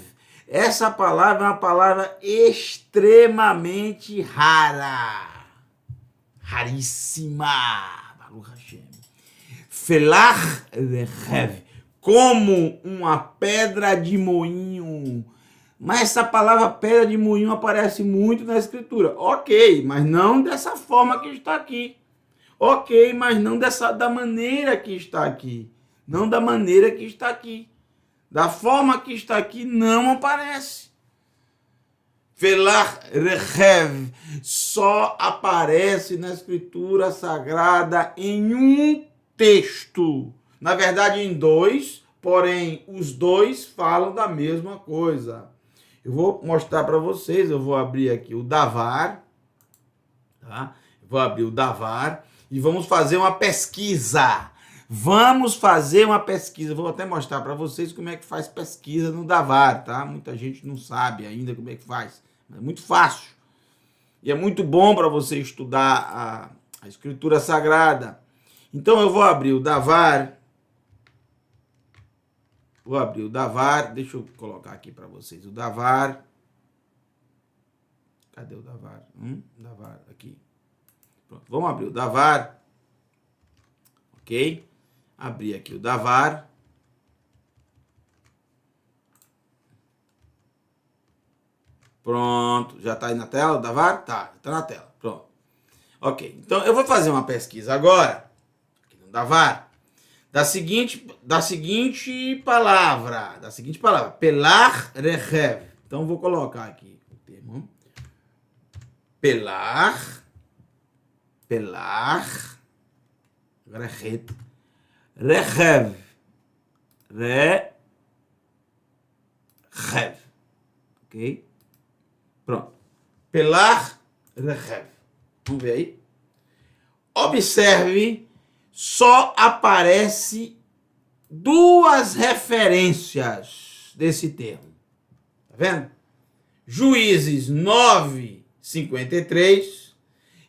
Essa palavra é uma palavra extremamente rara. Raríssima. Baruch Hashem. Felar rechev. Como uma pedra de moinho. Mas essa palavra pedra de moinho aparece muito na Escritura. Ok, mas não dessa forma que está aqui. Ok, mas não da maneira que está aqui. Não da maneira que está aqui. Da forma que está aqui, não aparece. Felar rechev só aparece na Escritura Sagrada em um texto. Na verdade, em dois, porém, os dois falam da mesma coisa. Eu vou mostrar para vocês, eu vou abrir aqui o Davar, tá? Vou abrir o Davar e vamos fazer uma pesquisa. Vamos fazer uma pesquisa. Vou até mostrar para vocês como é que faz pesquisa no Davar, tá? Muita gente não sabe ainda como é que faz. É muito fácil. E é muito bom para você estudar a Escritura Sagrada. Então eu vou abrir o Davar. Vou abrir o Davar. Deixa eu colocar aqui para vocês o Davar. Cadê o Davar? Davar aqui. Pronto, vamos abrir o Davar. Ok? Abrir aqui o Davar. Pronto, já está aí na tela o Davar? Tá, está na tela. Pronto. Ok, então eu vou fazer uma pesquisa agora, aqui no Davar, da seguinte palavra, Pelar Rechev. Então vou colocar aqui o termo Pelar, Rechev, ok? Pronto. Pelar Rechev. Vamos ver aí. Observe, só aparece duas referências desse termo. Tá vendo? Juízes 9:53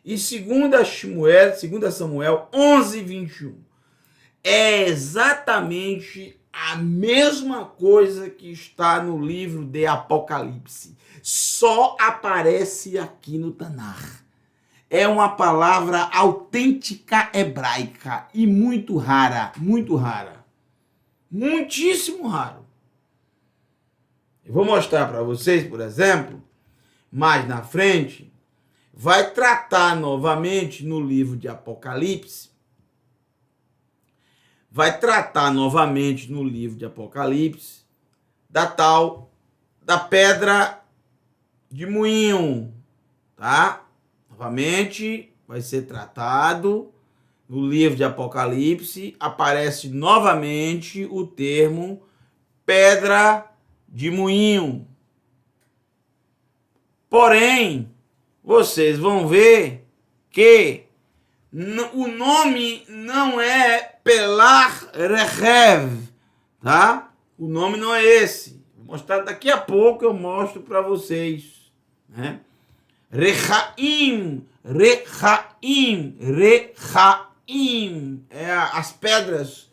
e 2 Samuel 11:21. É exatamente a mesma coisa que está no livro de Apocalipse. Só aparece aqui no Tanar. É uma palavra autêntica hebraica e muito rara, muitíssimo raro. Eu vou mostrar para vocês, por exemplo, mais na frente, vai tratar novamente no livro de Apocalipse, da pedra de moinho, tá? Novamente, vai ser tratado no livro de Apocalipse, aparece novamente o termo pedra de moinho. Porém, vocês vão ver que o nome não é Pelar Rechev, tá? O nome não é esse. Vou mostrar daqui a pouco, eu mostro para vocês, né? Rechaim, é as pedras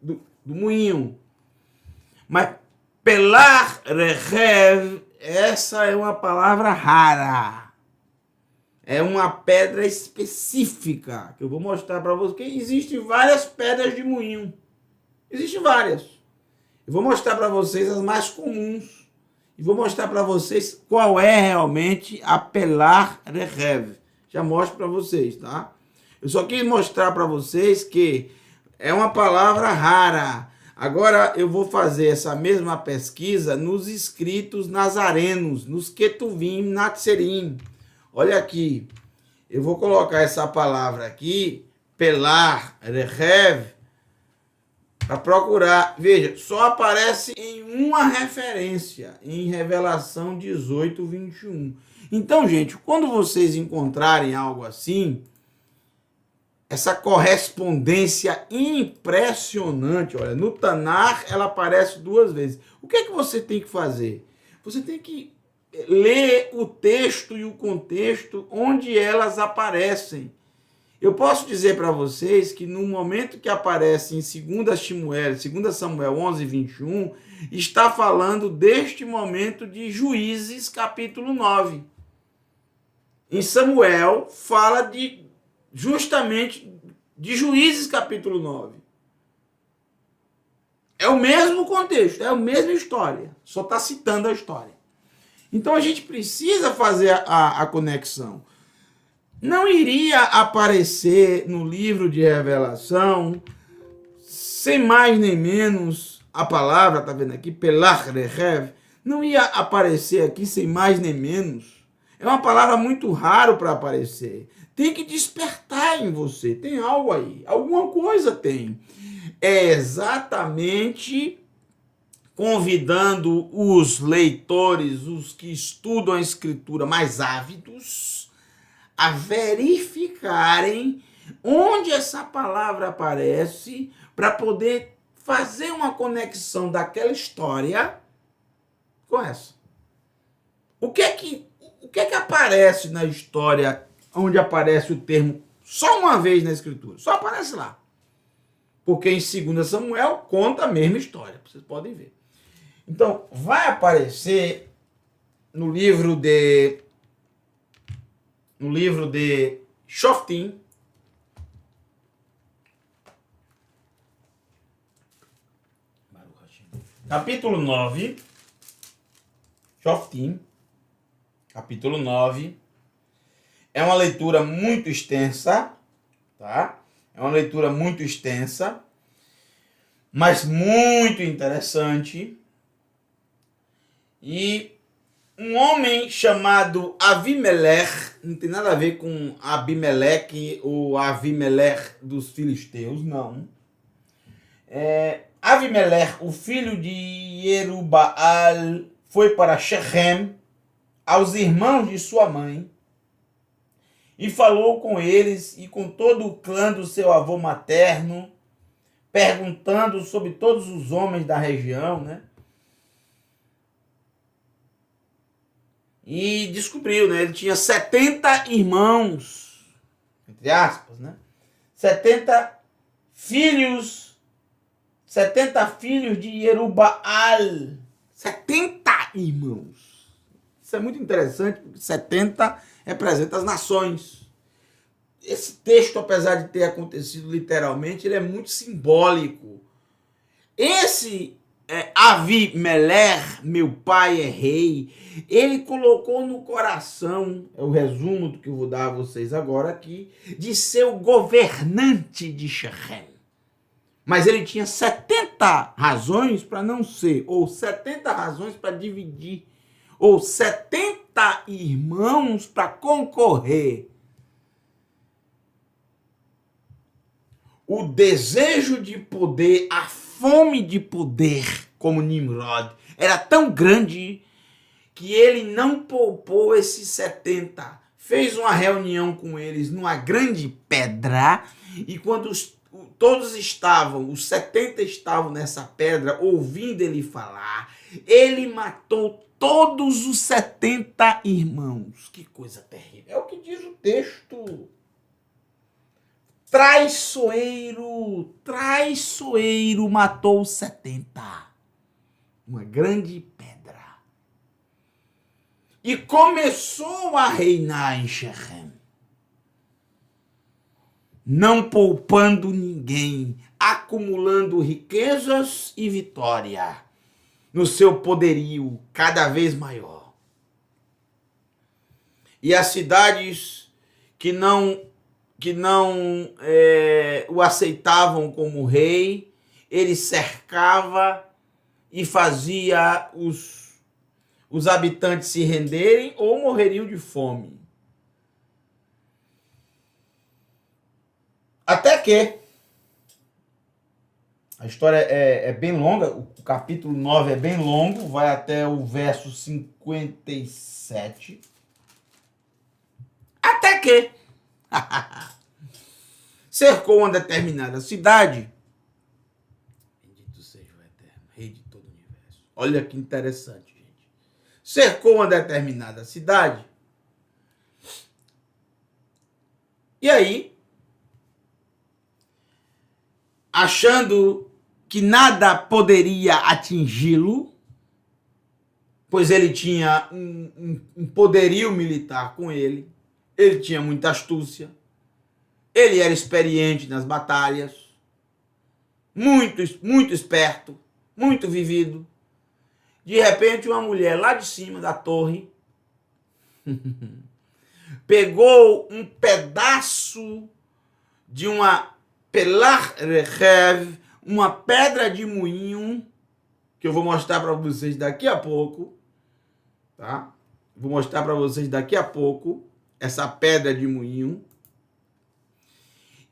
do moinho. Mas Pelar Rechev, essa é uma palavra rara. É uma pedra específica que eu vou mostrar para vocês. Que existem várias pedras de moinho. Existem várias. Eu vou mostrar para vocês as mais comuns. E vou mostrar para vocês qual é realmente a Pelar Rechev. Já mostro para vocês, tá? Eu só quis mostrar para vocês que é uma palavra rara. Agora eu vou fazer essa mesma pesquisa nos escritos nazarenos, nos Ketuvim, Natserim. Olha aqui. Eu vou colocar essa palavra aqui, Pelar Rechev, para procurar. Veja, só aparece em uma referência, em Revelação 18:21. Então, gente, quando vocês encontrarem algo assim, essa correspondência impressionante, olha, no Tanar ela aparece 2 vezes. O que é que você tem que fazer? Você tem que ler o texto e o contexto onde elas aparecem. Eu posso dizer para vocês que no momento que aparece em 2 Samuel 11:21, está falando deste momento de Juízes, capítulo 9. Em Samuel, fala justamente de Juízes, capítulo 9. É o mesmo contexto, é a mesma história, só está citando a história. Então a gente precisa fazer a conexão. Não iria aparecer no livro de Revelação, sem mais nem menos, a palavra, tá vendo aqui, Pelar Rechev, não ia aparecer aqui sem mais nem menos. É uma palavra muito rara para aparecer. Tem que despertar em você, tem algo aí, alguma coisa tem. É exatamente convidando os leitores, os que estudam a Escritura mais ávidos, a verificarem onde essa palavra aparece para poder fazer uma conexão daquela história com essa. O que é que aparece na história onde aparece o termo só uma vez na Escritura? Só aparece lá. Porque em 2 Samuel conta a mesma história, vocês podem ver. Então, vai aparecer no livro de Shoftim, capítulo 9, Shoftim, capítulo 9, é uma leitura muito extensa, tá? É uma leitura muito extensa, mas muito interessante. E um homem chamado Avimelech, não tem nada a ver com Abimeleque ou Avimelech dos filisteus, não. Avimelech, o filho de Jerubaal, foi para Shechem, aos irmãos de sua mãe, e falou com eles e com todo o clã do seu avô materno, perguntando sobre todos os homens da região, né? E descobriu, né? Ele tinha 70 irmãos, entre aspas, né? 70 filhos de Jerubaal. 70 irmãos. Isso é muito interessante, porque 70 representa as nações. Esse texto, apesar de ter acontecido literalmente, ele é muito simbólico. Esse Avimelech, meu pai é rei, ele colocou no coração, é o resumo do que eu vou dar a vocês agora aqui, de ser o governante de Shechem. Mas ele tinha 70 razões para não ser, ou 70 razões para dividir, ou 70 irmãos para concorrer. O desejo de poder, a fome de poder, como Nimrod, era tão grande que ele não poupou esses 70. Fez uma reunião com eles numa grande pedra, e quando todos estavam, os 70 estavam nessa pedra, ouvindo ele falar, ele matou todos os 70 irmãos. Que coisa terrível. É o que diz o texto. Traiçoeiro matou os 70. Uma grande pedra. E começou a reinar em Shechem, não poupando ninguém, acumulando riquezas e vitória no seu poderio cada vez maior. E as cidades que não o aceitavam como rei, ele cercava e fazia os habitantes se renderem ou morreriam de fome. Até que a história é bem longa, o capítulo 9 é bem longo, vai até o verso 57. Até que cercou uma determinada cidade. Bendito seja o Eterno, Rei de todo o universo. Olha que interessante, gente. Cercou uma determinada cidade. E aí, achando que nada poderia atingi-lo, pois ele tinha um poderio militar com ele, ele tinha muita astúcia, ele era experiente nas batalhas, muito esperto, muito vivido. De repente, uma mulher lá de cima da torre pegou um pedaço de uma pelar rechev, uma pedra de moinho, que eu vou mostrar para vocês daqui a pouco, tá? Vou mostrar para vocês daqui a pouco essa pedra de moinho,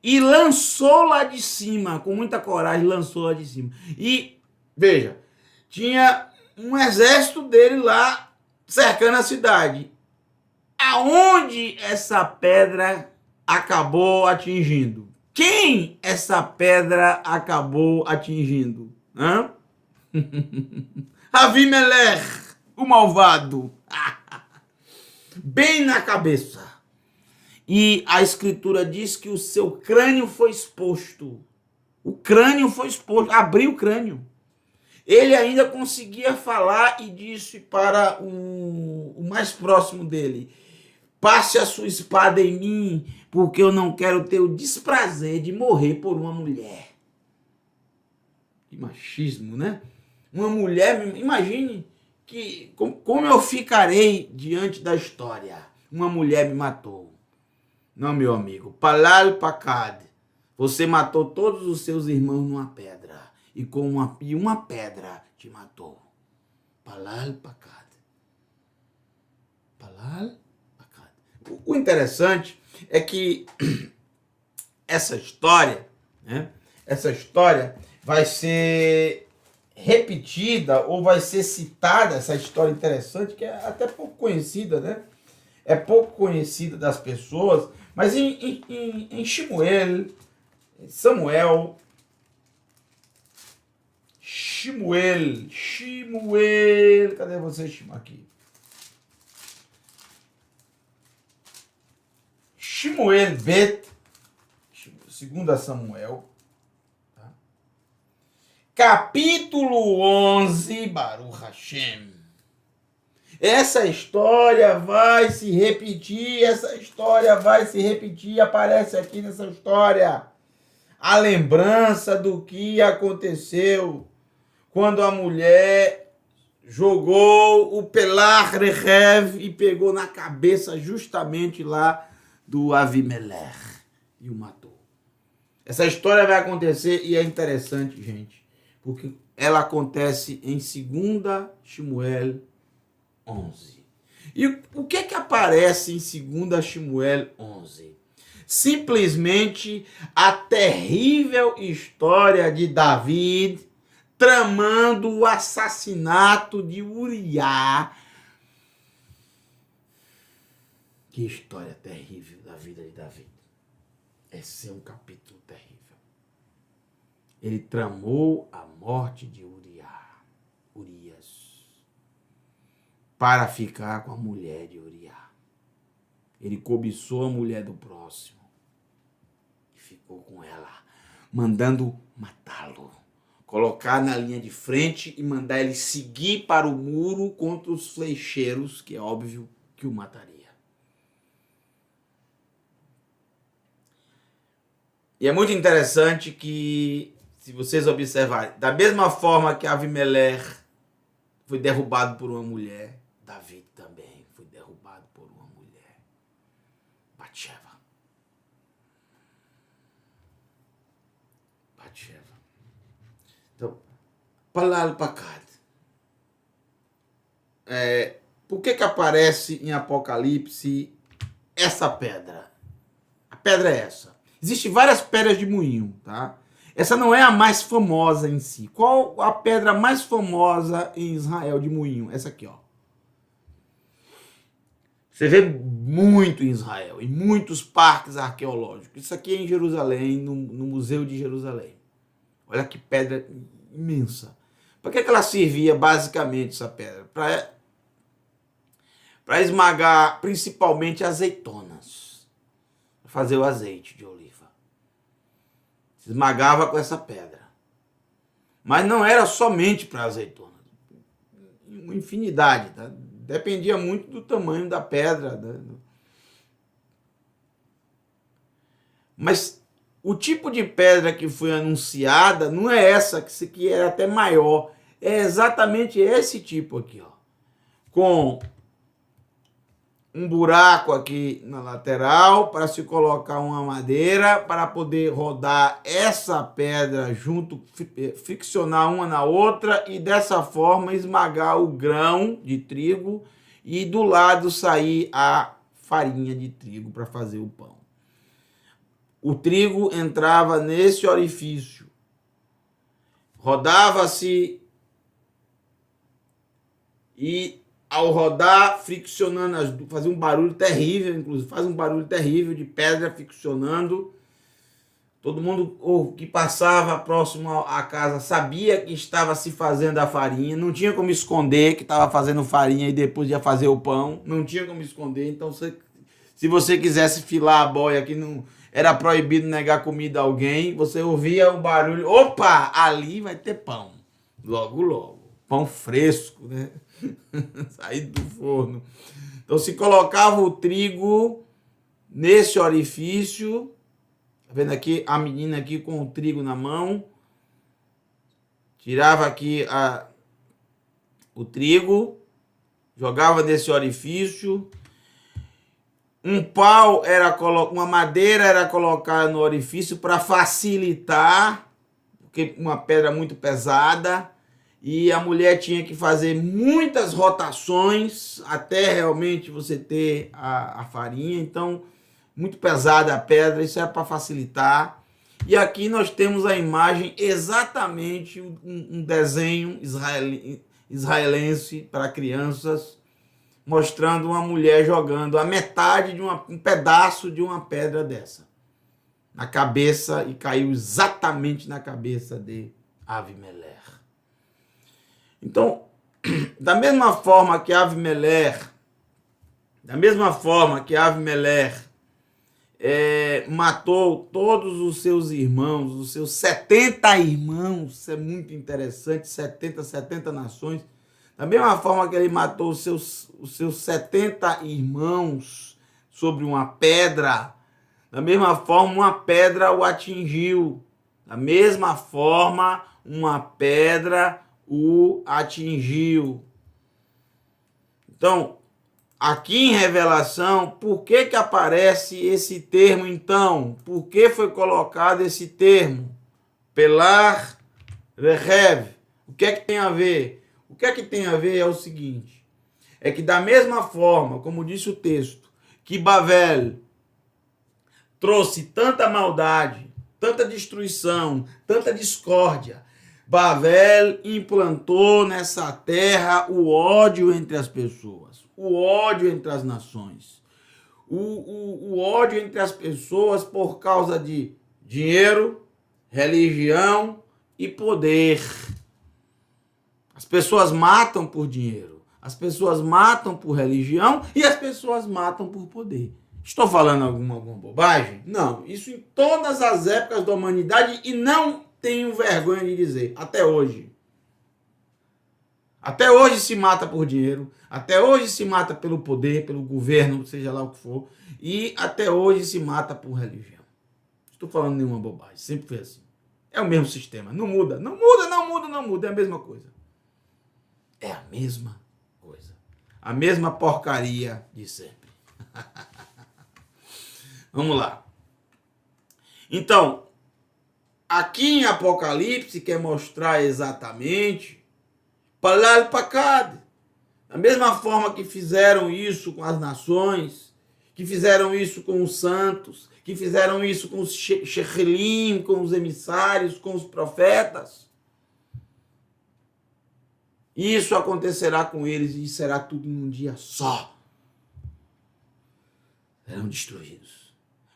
e lançou lá de cima, com muita coragem, lançou lá de cima. E, veja, tinha um exército dele lá cercando a cidade. Aonde essa pedra acabou atingindo? Quem essa pedra acabou atingindo? Hã? Avimelech, o malvado. Bem na cabeça. E a escritura diz que o seu crânio foi exposto. O crânio foi exposto, abriu o crânio. Ele ainda conseguia falar e disse para o mais próximo dele: passe a sua espada em mim, porque eu não quero ter o desprazer de morrer por uma mulher. Que machismo, né? Uma mulher, imagine que como eu ficarei diante da história. Uma mulher me matou. Não, meu amigo, palal pacad. Você matou todos os seus irmãos numa pedra. E uma pedra te matou. Palal pacad. Palal pacad. O interessante é que essa história, né? Essa história vai ser repetida ou vai ser citada, essa história interessante, que é até pouco conhecida, né? É pouco conhecida das pessoas, mas em Samuel, cadê você, aqui? Shmuel Bet, 2 Samuel, tá? Capítulo 11, Baruch Hashem. Essa história vai se repetir, aparece aqui nessa história a lembrança do que aconteceu quando a mulher jogou o Pelach Rechev e pegou na cabeça justamente lá do Avimelech e o matou. Essa história vai acontecer e é interessante, gente, porque ela acontece em 2 Shmuel 11. E o que aparece em 2 Shmuel 11? Simplesmente a terrível história de David tramando o assassinato de Uriá. Que história terrível da vida de David. Esse é um capítulo terrível. Ele tramou a morte de Urias, para ficar com a mulher de Uriá. Ele cobiçou a mulher do próximo e ficou com ela, mandando matá-lo, colocar na linha de frente e mandar ele seguir para o muro contra os flecheiros, que é óbvio que o mataria. E é muito interessante que, se vocês observarem, da mesma forma que Avimelech foi derrubado por uma mulher, David também foi derrubado por uma mulher, Batsheva. Então, Palal Pacad. Por que aparece em Apocalipse essa pedra? A pedra é essa. Existem várias pedras de moinho, tá? Essa não é a mais famosa em si. Qual a pedra mais famosa em Israel de moinho? Essa aqui, ó. Você vê muito em Israel, em muitos parques arqueológicos. Isso aqui é em Jerusalém, no Museu de Jerusalém. Olha que pedra imensa. Para que ela servia basicamente, essa pedra? Para esmagar principalmente azeitonas. Para fazer o azeite de oliva. Se esmagava com essa pedra. Mas não era somente para azeitona. Uma infinidade, tá? Dependia muito do tamanho da pedra. Mas o tipo de pedra que foi anunciada não é essa, que era até maior. É exatamente esse tipo aqui, ó. Com um buraco aqui na lateral para se colocar uma madeira para poder rodar essa pedra junto, friccionar uma na outra e dessa forma esmagar o grão de trigo e do lado sair a farinha de trigo para fazer o pão. O trigo entrava nesse orifício, rodava-se e ao rodar, friccionando, fazia um barulho terrível, inclusive faz um barulho terrível de pedra friccionando. Todo mundo que passava próximo à casa sabia que estava se fazendo a farinha, não tinha como esconder que estava fazendo farinha e depois ia fazer o pão, não tinha como esconder. Então, se você quisesse filar a boia, que não era proibido negar comida a alguém, você ouvia um barulho, opa, ali vai ter pão, logo, logo, pão fresco, né? Saído do forno. Então, se colocava o trigo nesse orifício. Tá vendo aqui a menina aqui com o trigo na mão? Tirava aqui o trigo, jogava nesse orifício. Um pau uma madeira era colocada no orifício para facilitar, porque uma pedra muito pesada, e a mulher tinha que fazer muitas rotações até realmente você ter a farinha. Então, muito pesada a pedra, isso é para facilitar. E aqui nós temos a imagem, exatamente um desenho israelense para crianças, mostrando uma mulher jogando a metade de um pedaço de uma pedra dessa na cabeça, e caiu exatamente na cabeça de Avimelech. Então, da mesma forma que Avimelech matou todos os seus irmãos, os seus 70 irmãos, isso é muito interessante, 70 nações. Da mesma forma que ele matou os seus 70 irmãos sobre uma pedra, da mesma forma uma pedra o atingiu. Da mesma forma uma pedra o atingiu. Então, aqui em Revelação, por que aparece esse termo então? Por que foi colocado esse termo? Pelar Rehev. O que é que tem a ver? O que é que tem a ver é o seguinte, é que da mesma forma, como disse o texto, que Babel trouxe tanta maldade, tanta destruição, tanta discórdia, Babel implantou nessa terra o ódio entre as pessoas, o ódio entre as nações, o ódio entre as pessoas por causa de dinheiro, religião e poder. As pessoas matam por dinheiro, as pessoas matam por religião e as pessoas matam por poder. Estou falando alguma bobagem? Não, isso em todas as épocas da humanidade, e não tenho vergonha de dizer, até hoje. Até hoje se mata por dinheiro, até hoje se mata pelo poder, pelo governo, seja lá o que for, e até hoje se mata por religião. Estou falando nenhuma bobagem, sempre foi assim. É o mesmo sistema, não muda, não muda, é a mesma coisa. É a mesma coisa. A mesma porcaria de sempre. Vamos lá. Então, aqui em Apocalipse quer mostrar exatamente Palal Pakad. Da mesma forma que fizeram isso com as nações, que fizeram isso com os santos, que fizeram isso com os Shechelim, com os emissários, com os profetas. Isso acontecerá com eles e será tudo em um dia só. Serão destruídos.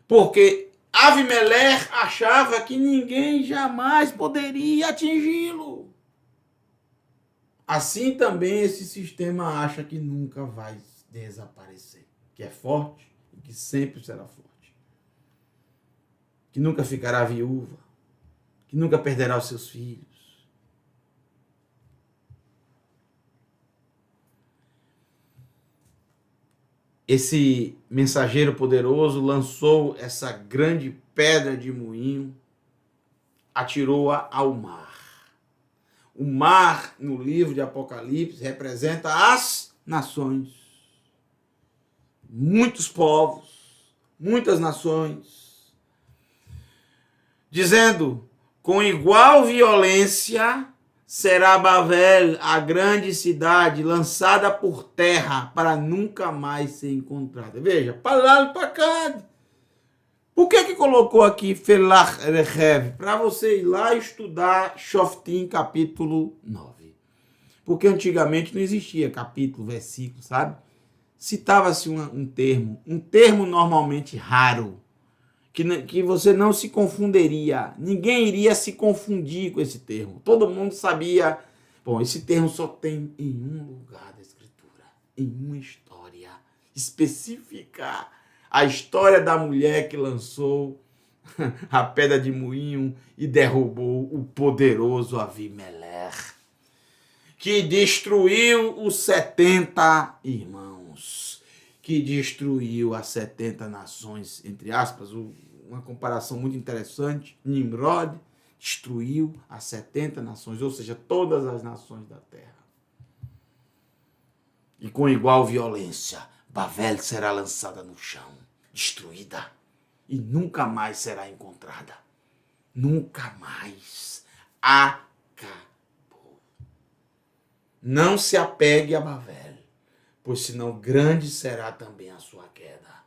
Porque Avimelech achava que ninguém jamais poderia atingi-lo. Assim também esse sistema acha que nunca vai desaparecer. Que é forte e que sempre será forte. Que nunca ficará viúva. Que nunca perderá os seus filhos. Esse mensageiro poderoso lançou essa grande pedra de moinho, atirou-a ao mar. O mar, no livro de Apocalipse, representa as nações. Muitos povos, muitas nações. Dizendo, com igual violência será Babel, a grande cidade, lançada por terra para nunca mais ser encontrada. Veja, Palal Pakad. Por que colocou aqui Felar Rehev? Para você ir lá estudar Shoftim capítulo 9. porque antigamente não existia capítulo, versículo, sabe? Citava-se um termo normalmente raro, que você não se confundiria. Ninguém iria se confundir com esse termo. Todo mundo sabia. Bom, esse termo só tem em um lugar da Escritura, em uma história específica. A história da mulher que lançou a pedra de moinho e derrubou o poderoso Avimeleque, que destruiu os 70 irmãos, que destruiu as 70 nações, entre aspas, uma comparação muito interessante. Nimrod destruiu as 70 nações, ou seja, todas as nações da terra. E com igual violência, Babel será lançada no chão, destruída, e nunca mais será encontrada. Nunca mais. Acabou. Não se apegue a Babel, pois senão grande será também a sua queda.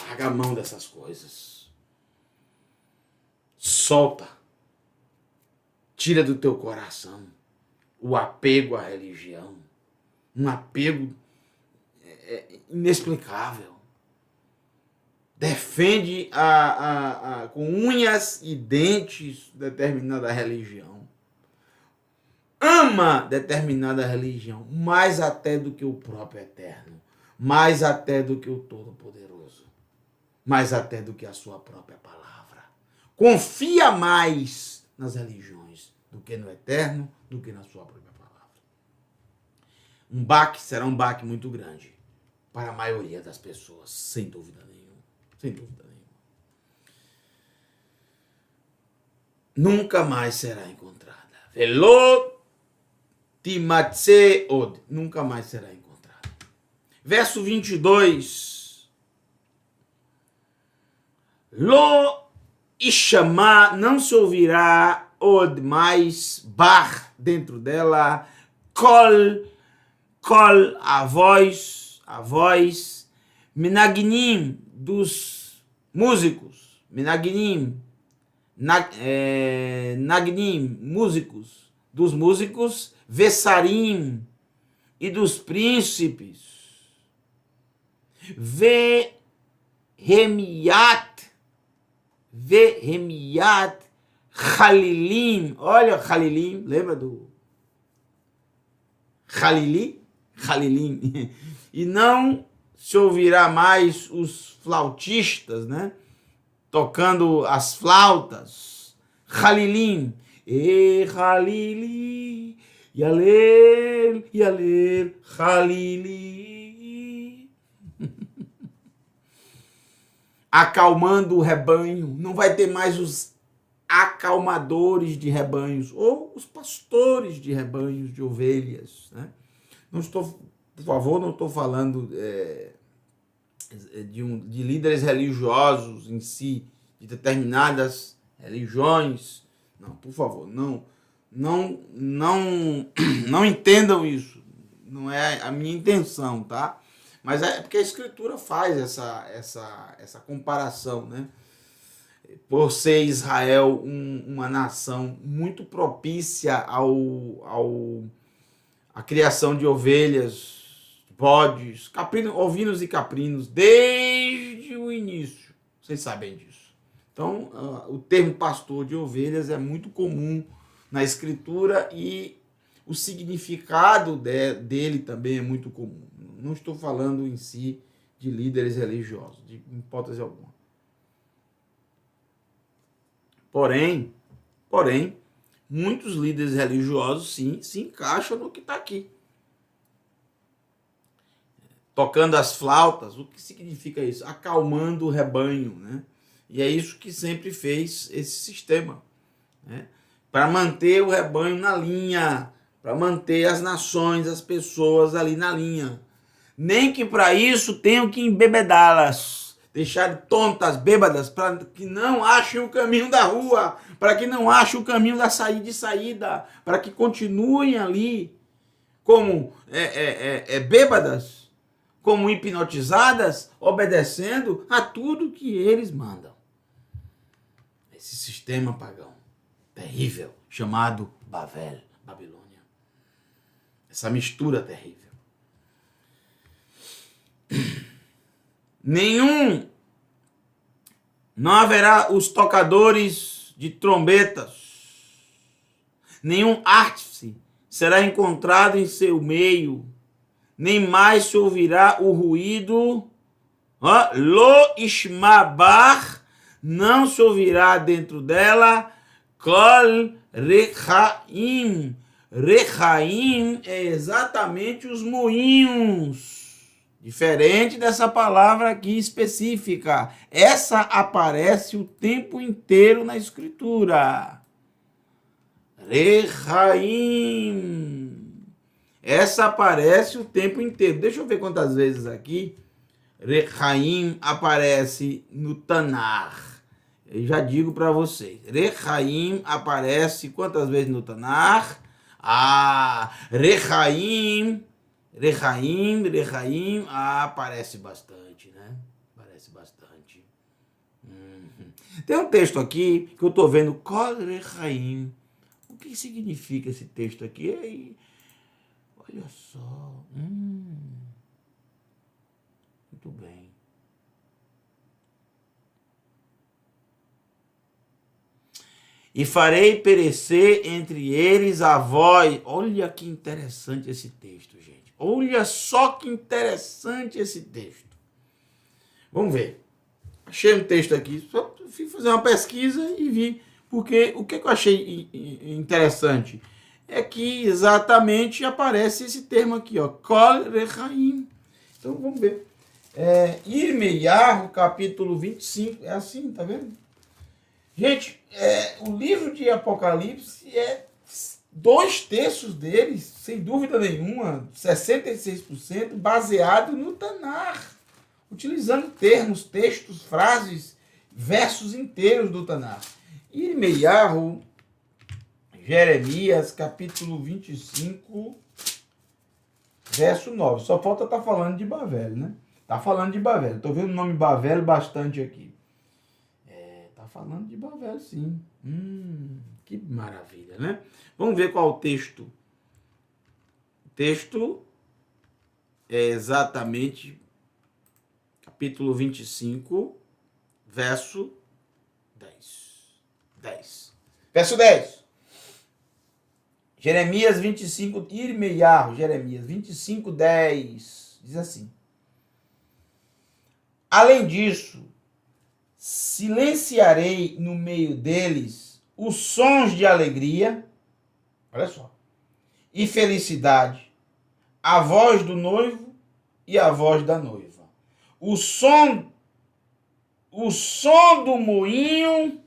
Larga a mão dessas coisas. Solta. Tira do teu coração o apego à religião. Um apego inexplicável. Defende com unhas e dentes determinada religião. Ama determinada religião, mais até do que o próprio Eterno, mais até do que o Todo-Poderoso, mais até do que a sua própria palavra. Confia mais nas religiões do que no Eterno, do que na sua própria palavra. Um baque será um baque muito grande para a maioria das pessoas, sem dúvida nenhuma. Sem dúvida nenhuma. Nunca mais será encontrada. Velo timatse od. Nunca mais será encontrada. Verso 22. Lo ishama, não se ouvirá od mais, bar, dentro dela, kol, a voz, menagnim, dos músicos, menagnim, nagnim, músicos, dos músicos, vesarim, e dos príncipes, vehemiat, Halilim, olha Halilim, lembra do Halilim, e não se ouvirá mais os flautistas, né? Tocando as flautas. Halilim. E Halili. Yalel, Halili. Acalmando o rebanho. Não vai ter mais os acalmadores de rebanhos ou os pastores de rebanhos de ovelhas, né? Não estou, por favor, não estou falando de líderes religiosos em si, de determinadas religiões. Não, por favor, não entendam isso. Não é a minha intenção, tá? Mas é porque a Escritura faz essa comparação, né? Por ser Israel uma nação muito propícia a criação de ovelhas, bodes, ovinos e caprinos, desde o início. Vocês sabem disso. Então, o termo pastor de ovelhas é muito comum na Escritura e o significado dele também é muito comum. Não estou falando em si de líderes religiosos, de hipótese alguma. Porém, muitos líderes religiosos, sim, se encaixam no que está aqui. Tocando as flautas, o que significa isso? Acalmando o rebanho, né? E é isso que sempre fez esse sistema, né? Para manter o rebanho na linha, para manter as nações, as pessoas ali na linha. Nem que para isso tenham que embebedá-las, deixar tontas, bêbadas, para que não achem o caminho da rua, para que não achem o caminho da saída, para que continuem ali como bêbadas, como hipnotizadas, obedecendo a tudo que eles mandam. Esse sistema pagão terrível, chamado Babilônia. Essa mistura terrível. Não haverá os tocadores de trombetas, nenhum artífice será encontrado em seu meio, nem mais se ouvirá o ruído, lo ishmabar, não se ouvirá dentro dela, kol rechaim. Rechaim é exatamente os moinhos. Diferente dessa palavra aqui específica. Essa aparece o tempo inteiro na Escritura. Rechaim. Essa aparece o tempo inteiro. Deixa eu ver quantas vezes aqui Rechaim aparece no Tanar. Eu já digo para vocês. Rechaim aparece quantas vezes no Tanar? Rechaim, aparece bastante, né? Parece bastante. Tem um texto aqui que eu estou vendo, Kol Rechaim. O que significa esse texto aqui? Aí, olha só. Muito bem. E farei perecer entre eles a voz. Olha que interessante esse texto, gente. Olha só que interessante esse texto. Vamos ver. Achei um texto aqui. Só fui fazer uma pesquisa e vi. Porque o que eu achei interessante é que exatamente aparece esse termo aqui, ó. Kol Rechaim. Então vamos ver. Irmeiahu, capítulo 25. É assim, tá vendo? Gente, o livro de Apocalipse 2/3 deles, sem dúvida nenhuma, 66%, baseado no Tanar, utilizando termos, textos, frases, versos inteiros do Tanar. Irmeiahu, Jeremias, capítulo 25, verso 9. Só falta estar falando de Babel, né? Tá falando de Babel. Estou vendo o nome Babel bastante aqui. Falando de Babel, sim. Que maravilha, né? Vamos ver qual o texto. O texto é exatamente capítulo 25, verso 10. Verso 10. Jeremias 25, Irmeiahu, Jeremias 25, 10. Diz assim. Além disso, silenciarei no meio deles os sons de alegria, olha só, e felicidade, a voz do noivo e a voz da noiva. O som do moinho,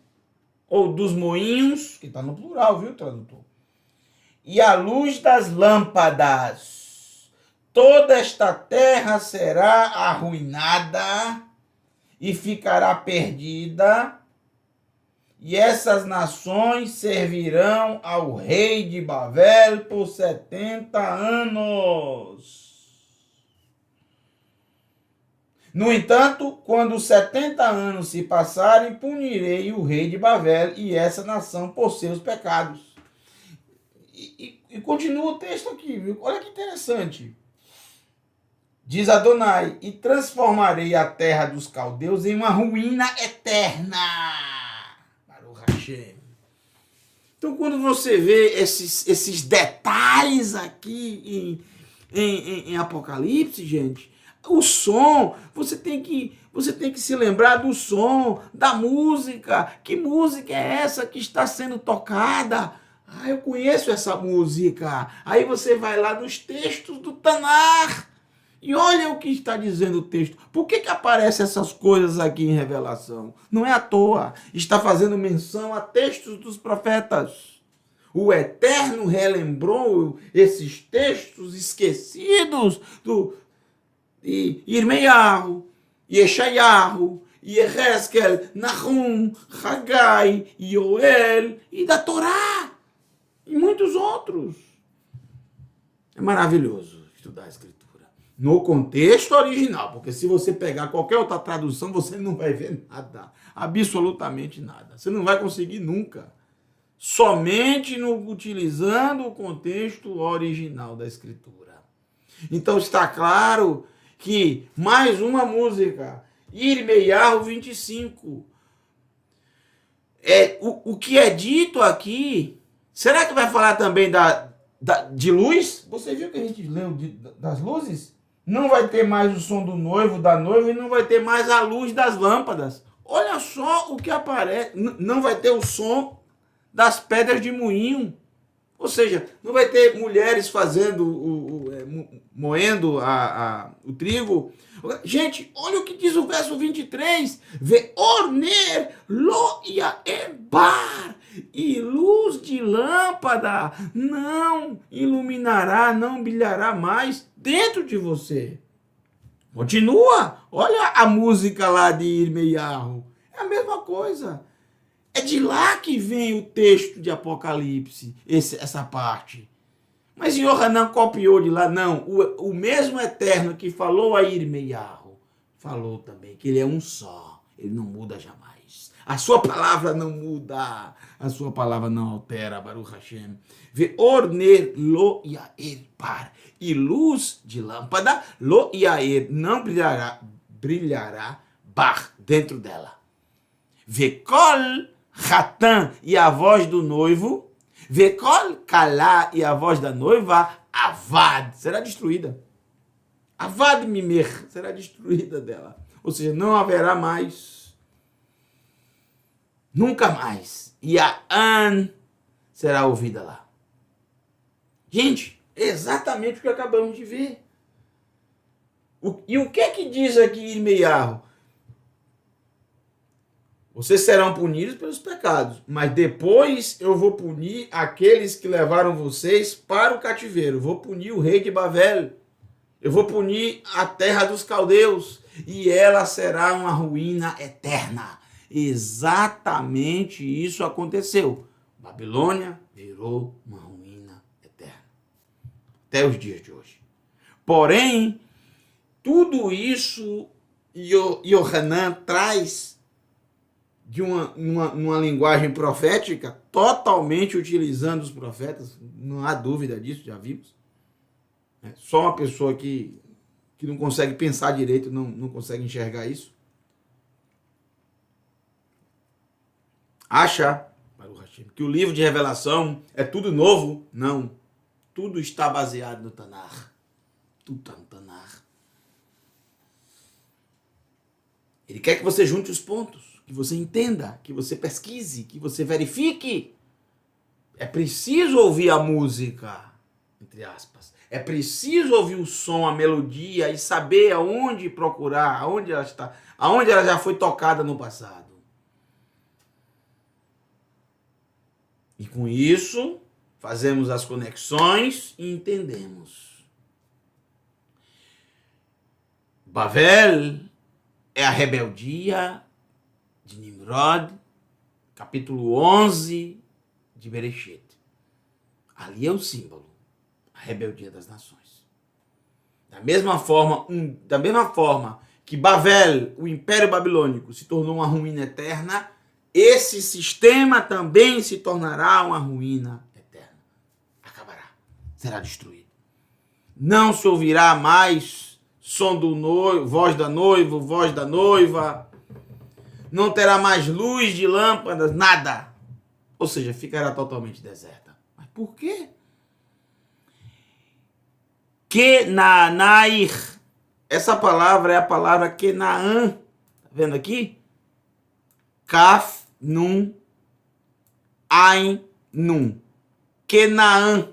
ou dos moinhos, que está no plural, viu, tradutor? E a luz das lâmpadas. Toda esta terra será arruinada e ficará perdida, e essas nações servirão ao rei de Babel por 70 anos. No entanto, quando os 70 anos se passarem, punirei o rei de Babel e essa nação por seus pecados. E continua o texto aqui, viu? Olha que interessante. Diz Adonai, e transformarei a terra dos caldeus em uma ruína eterna. Baruch Hashem. Então, quando você vê esses detalhes aqui em Apocalipse, gente, o som, você tem que se lembrar do som, da música. Que música é essa que está sendo tocada? Eu conheço essa música. Aí você vai lá nos textos do Tanar. E olha o que está dizendo o texto. Por que aparecem essas coisas aqui em Revelação? Não é à toa. Está fazendo menção a textos dos profetas. O Eterno relembrou esses textos esquecidos de Irmeiahu, Yeshayahu, Yehezkel, Nahum, Hagai, Yoel e da Torá. E muitos outros. É maravilhoso estudar a Escritura. No contexto original, porque se você pegar qualquer outra tradução, você não vai ver nada, absolutamente nada. Você não vai conseguir nunca. somente utilizando o contexto original da Escritura. Então está claro que mais uma música, Yirmeyahu 25. O que é dito aqui, será que vai falar também de luz? Você viu que a gente leu das luzes? Não vai ter mais o som do noivo, da noiva, e não vai ter mais a luz das lâmpadas. Olha só o que aparece. Não vai ter o som das pedras de moinho. Ou seja, não vai ter mulheres moendo o trigo. Gente, olha o que diz o verso 23. Ve orner lo yaebar. E luz de lâmpada não iluminará, não brilhará mais dentro de você. Continua. Olha a música lá de Yirmeyahu. É a mesma coisa. É de lá que vem o texto de Apocalipse, essa parte. Mas Yohanan copiou de lá? Não. O mesmo Eterno que falou a Yirmeyahu, falou também que ele é um só. Ele não muda jamais. A sua palavra não muda. A sua palavra não altera, Baruch Hashem. Ve orner lo yair par. E luz de lâmpada, lo yair, não brilhará bar, dentro dela. Ve kol Ratan e a voz do noivo, Vekol Kalá e a voz da noiva, Avad, será destruída. Avad Mimer, será destruída dela. Ou seja, não haverá mais. Nunca mais. E a An será ouvida lá. Gente, é exatamente o que acabamos de ver. E o que é que diz aqui Yirmeyahu? Vocês serão punidos pelos pecados, mas depois eu vou punir aqueles que levaram vocês para o cativeiro. Vou punir o rei de Babel. Eu vou punir a terra dos caldeus. E ela será uma ruína eterna. Exatamente isso aconteceu. Babilônia virou uma ruína eterna. Até os dias de hoje. Porém, tudo isso Yohanan traz de uma linguagem profética, totalmente utilizando os profetas, não há dúvida disso, já vimos. Só uma pessoa que não consegue pensar direito, não consegue enxergar isso. Acha, Baruch Hashem, que o livro de Revelação é tudo novo? Não. Tudo está baseado no Tanar. Tudo está no Tanar. Ele quer que você junte os pontos, que você entenda, que você pesquise, que você verifique. É preciso ouvir a música, entre aspas. É preciso ouvir o som, a melodia e saber aonde procurar, aonde ela está, aonde ela já foi tocada no passado. E com isso, fazemos as conexões e entendemos. Babel é a rebeldia de Nimrod, capítulo 11 de Bereshit. Ali é o símbolo, a rebeldia das nações. Da mesma forma que Babel, o Império Babilônico, se tornou uma ruína eterna, esse sistema também se tornará uma ruína eterna. Acabará, será destruído. Não se ouvirá mais som do noivo, voz da noiva. Não terá mais luz de lâmpadas, nada. Ou seja, ficará totalmente deserta. Mas por quê? Kenanair. Essa palavra é a palavra Kenaã. Tá vendo aqui? Kaf, Nun, Ain, Nun. Kenaã.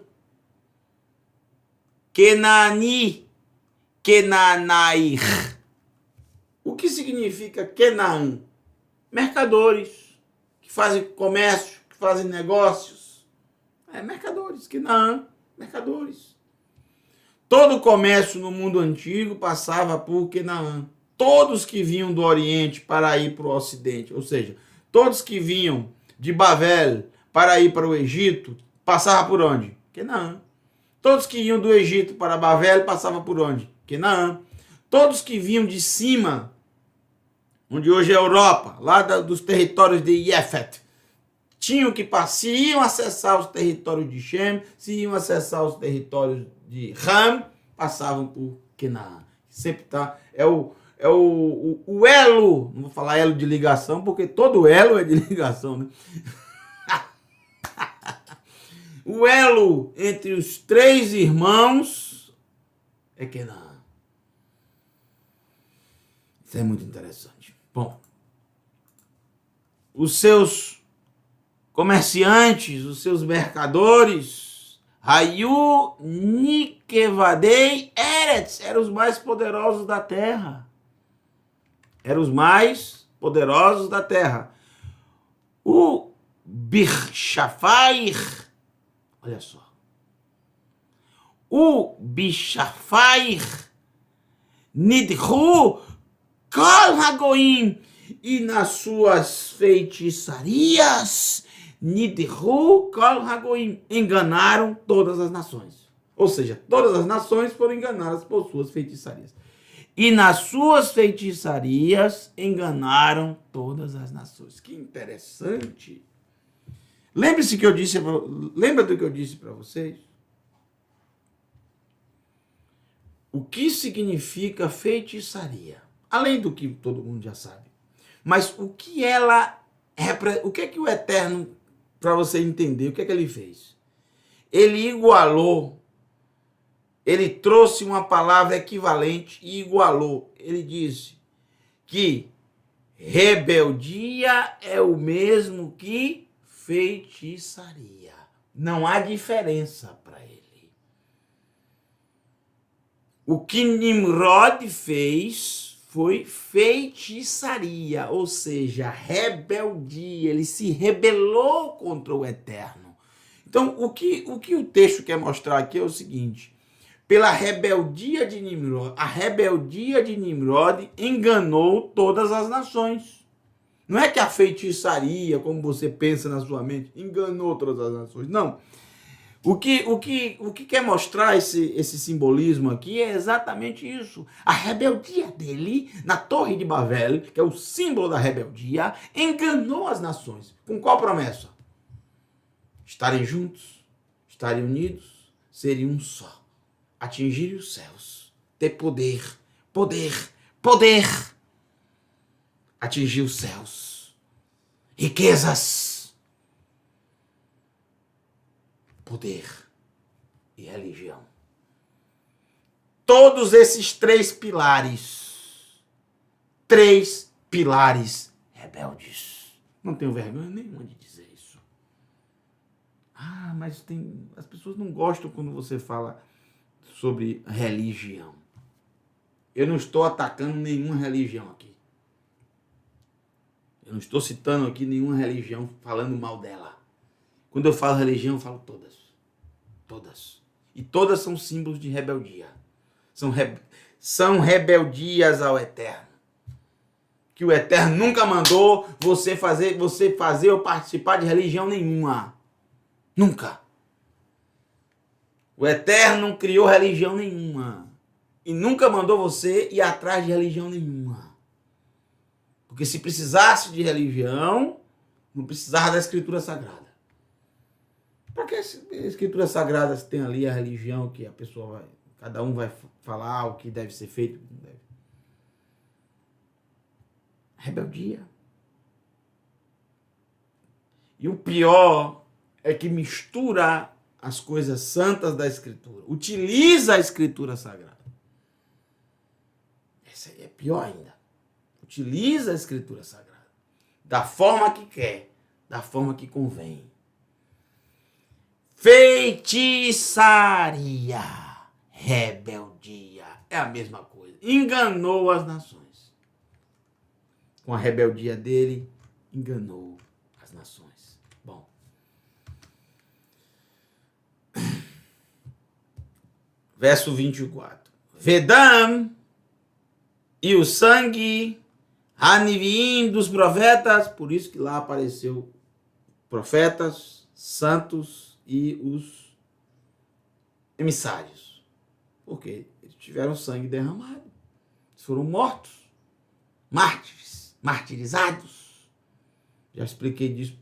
Kenani. Kenanair. O que significa Kenaã? Mercadores, que fazem comércio, que fazem negócios. Mercadores, Kenaã, mercadores. Todo o comércio no mundo antigo passava por Kenaã. Todos que vinham do Oriente para ir para o Ocidente, ou seja, todos que vinham de Babel para ir para o Egito, passavam por onde? Kenaã. Todos que iam do Egito para Babel passavam por onde? Kenaã. Todos que vinham de cima, onde hoje é a Europa, lá dos territórios de Yefet, tinham que passar, se iam acessar os territórios de Shem, se iam acessar os territórios de Ham, passavam por Canaã. Sempre tá, é o elo, não vou falar elo de ligação, porque todo elo é de ligação, né? O elo entre os três irmãos é Canaã. Isso é muito interessante. Bom, os seus comerciantes, os seus mercadores, Hayu Nikevadei Eretz, eram os mais poderosos da terra. Eram os mais poderosos da terra. O Bichafair, olha só. O Bichafair Nidhu Kol Hagoim, e nas suas feitiçarias, Nidhu Kol Hagoim, enganaram todas as nações. Ou seja, todas as nações foram enganadas por suas feitiçarias. E nas suas feitiçarias enganaram todas as nações. Que interessante. Lembre-se que eu disse, lembra do que eu disse para vocês? O que significa feitiçaria? Além do que todo mundo já sabe. Mas o que ela o que é que o Eterno, para você entender, o que é que ele fez? Ele igualou, ele trouxe uma palavra equivalente e igualou. Ele disse que rebeldia é o mesmo que feitiçaria. Não há diferença para ele. O que Nimrod fez foi feitiçaria, ou seja, rebeldia. Ele se rebelou contra o Eterno. Então, o que o texto quer mostrar aqui é o seguinte: pela rebeldia de Nimrod, a rebeldia de Nimrod enganou todas as nações. Não é que a feitiçaria, como você pensa na sua mente, enganou todas as nações. Não. O que quer mostrar esse simbolismo aqui é exatamente isso. A rebeldia dele na Torre de Babel, que é o símbolo da rebeldia, enganou as nações. Com qual promessa? Estarem juntos, estarem unidos, serem um só. Atingirem os céus, ter poder, atingir os céus, riquezas, poder e religião. Todos esses três pilares rebeldes. Não tenho vergonha nenhuma de dizer isso. Mas as pessoas não gostam quando você fala sobre religião. Eu não estou atacando nenhuma religião aqui. Eu não estou citando aqui nenhuma religião falando mal dela. Quando eu falo religião, eu falo todas. Todas. E todas são símbolos de rebeldia. São rebeldias ao Eterno. Que o Eterno nunca mandou você fazer ou participar de religião nenhuma. Nunca. O Eterno não criou religião nenhuma. E nunca mandou você ir atrás de religião nenhuma. Porque se precisasse de religião, não precisava da Escritura Sagrada. Para que as Escrituras Sagradas tem ali a religião que a pessoa cada um vai falar o que deve ser feito, o que não deve. Rebeldia. E o pior é que mistura as coisas santas da Escritura. Utiliza a Escritura Sagrada. Essa aí é pior ainda. Utiliza a Escritura Sagrada. Da forma que quer. Da forma que convém. Feitiçaria. Rebeldia. É a mesma coisa. Enganou as nações. Com a rebeldia dele, enganou as nações. Bom. Verso 24. Vedam e o sangue Hanivim dos profetas, por isso que lá apareceu profetas, santos e os emissários. Porque eles tiveram sangue derramado. Eles foram mortos. Mártires, martirizados. Já expliquei disso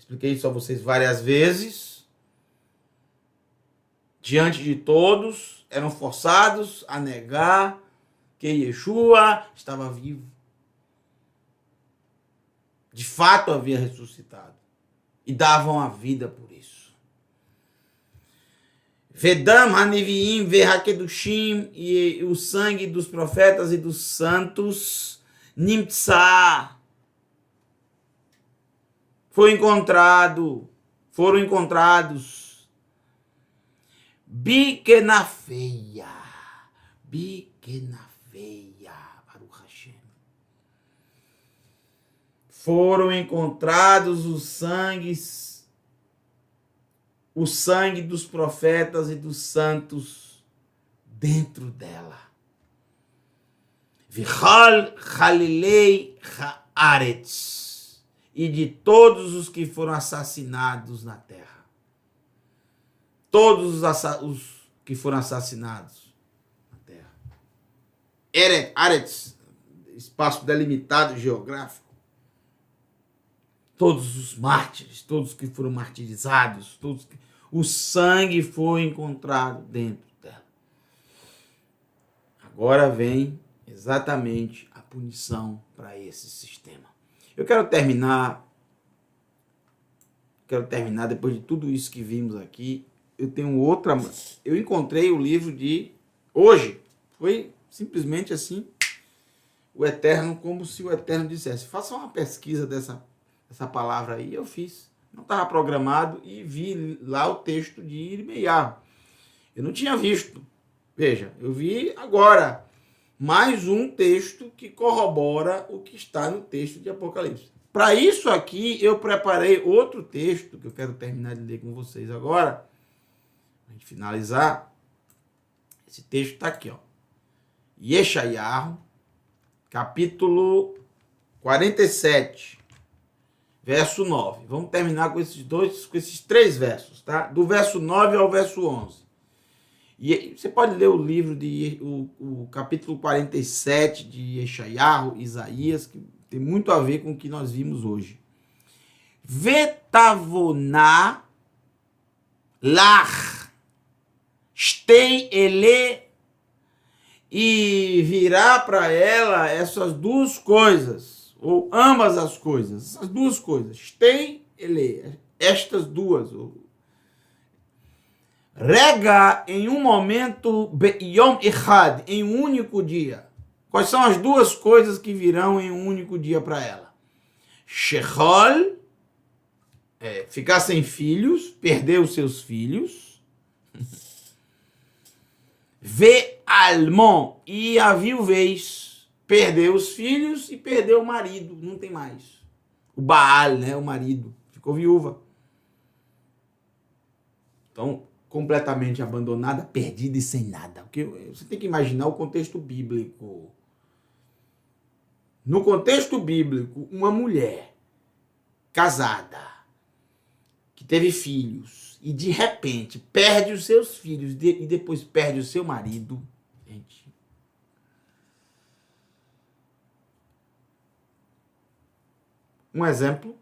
expliquei isso a vocês várias vezes, diante de todos, eram forçados a negar que Yeshua estava vivo. De fato havia ressuscitado. E davam a vida por isso. Vedam Haniviim Vehakedushim, e o sangue dos profetas e dos santos, Nimtsa, foram encontrados, Bikenafeia, Baruch Hashem. Foram encontrados o sangue dos profetas e dos santos dentro dela. Vichal Chalilei Haaretz, e de todos os que foram assassinados na terra. Todos os que foram assassinados na terra. Haaretz, espaço delimitado geográfico. Todos os mártires, todos que foram martirizados, o sangue foi encontrado dentro dela. Agora vem exatamente a punição para esse sistema. Eu quero terminar depois de tudo isso que vimos aqui. Eu encontrei o livro de hoje. Foi simplesmente assim, o Eterno, como se o Eterno dissesse: faça uma pesquisa dessa palavra aí. Eu fiz. Não estava programado e vi lá o texto de Irmeiá. Eu não tinha visto. Veja, eu vi agora mais um texto que corrobora o que está no texto de Apocalipse. Para isso aqui, eu preparei outro texto que eu quero terminar de ler com vocês agora. Para a gente finalizar. Esse texto está aqui, ó. Yeshayahu, capítulo 47. Verso 9. Vamos terminar com esses 3 versos, tá? Do verso 9 ao verso 11. E você pode ler o livro o capítulo 47 de Yeshayahu, Isaías, que tem muito a ver com o que nós vimos hoje. Vetavoná lach stei ele, e virá para ela essas duas coisas, ou ambas as coisas, essas duas coisas, tem ele, estas duas, rega em um momento, yom echad, em um único dia. Quais são as duas coisas que virão em um único dia para ela? Shechol, ficar sem filhos, perder os seus filhos. Ve'almon, e a viuvez, perdeu os filhos e perdeu o marido, não tem mais. O Baal, né, o marido, ficou viúva. Então, completamente abandonada, perdida e sem nada. Porque você tem que imaginar o contexto bíblico. No contexto bíblico, uma mulher casada, que teve filhos, e de repente perde os seus filhos e depois perde o seu marido. Gente. Um exemplo.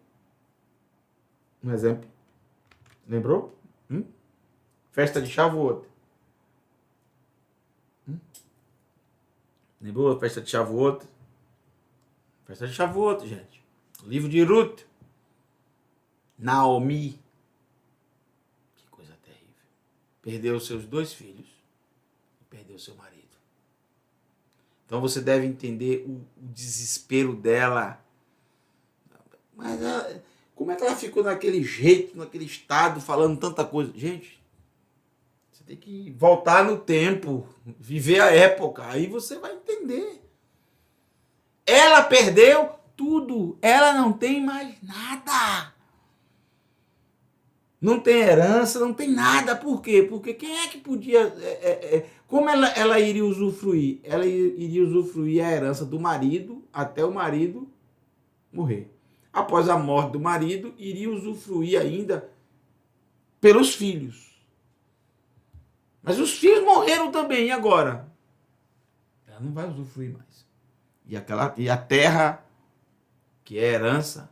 Lembrou? Festa de Shavuot. Lembrou a festa de Shavuot? Festa de Shavuot, gente. O livro de Ruth. Naomi. Que coisa terrível. Perdeu seus 2 filhos e perdeu seu marido. Então você deve entender o desespero dela. Mas como é que ela ficou naquele jeito, naquele estado, falando tanta coisa? Gente, você tem que voltar no tempo, viver a época, aí você vai entender. Ela perdeu tudo, ela não tem mais nada. Não tem herança, não tem nada. Por quê? Porque quem é que podia... como ela iria usufruir? Ela iria usufruir a herança do marido até o marido morrer. Após a morte do marido, iria usufruir ainda pelos filhos. Mas os filhos morreram também, e agora? Ela não vai usufruir mais. E a terra, que é herança,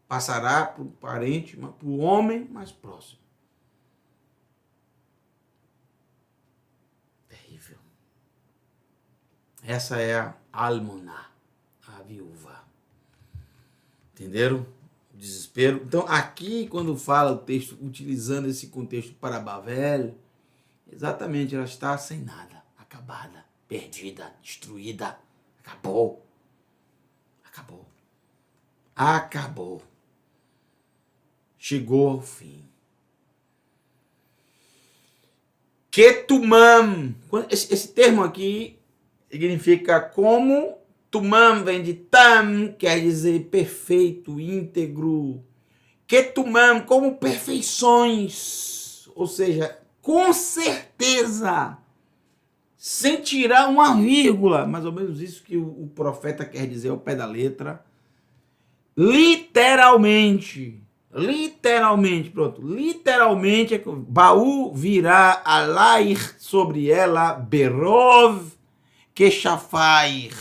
passará para o parente, para o homem mais próximo. Terrível. Essa é a almoná, a viúva. Entenderam? O desespero. Então, aqui, quando fala o texto, utilizando esse contexto para Babel, exatamente, ela está sem nada, acabada, perdida, destruída. Acabou. Acabou. Acabou. Chegou ao fim. Ketumam. Esse termo aqui significa como. Tumam vem de tam, quer dizer perfeito, íntegro. Ketumam, como perfeições. Ou seja, com certeza, sem tirar uma vírgula, mais ou menos isso que o profeta quer dizer ao pé da letra. Literalmente, pronto, literalmente, Baú virá alair sobre ela, berov keshafair.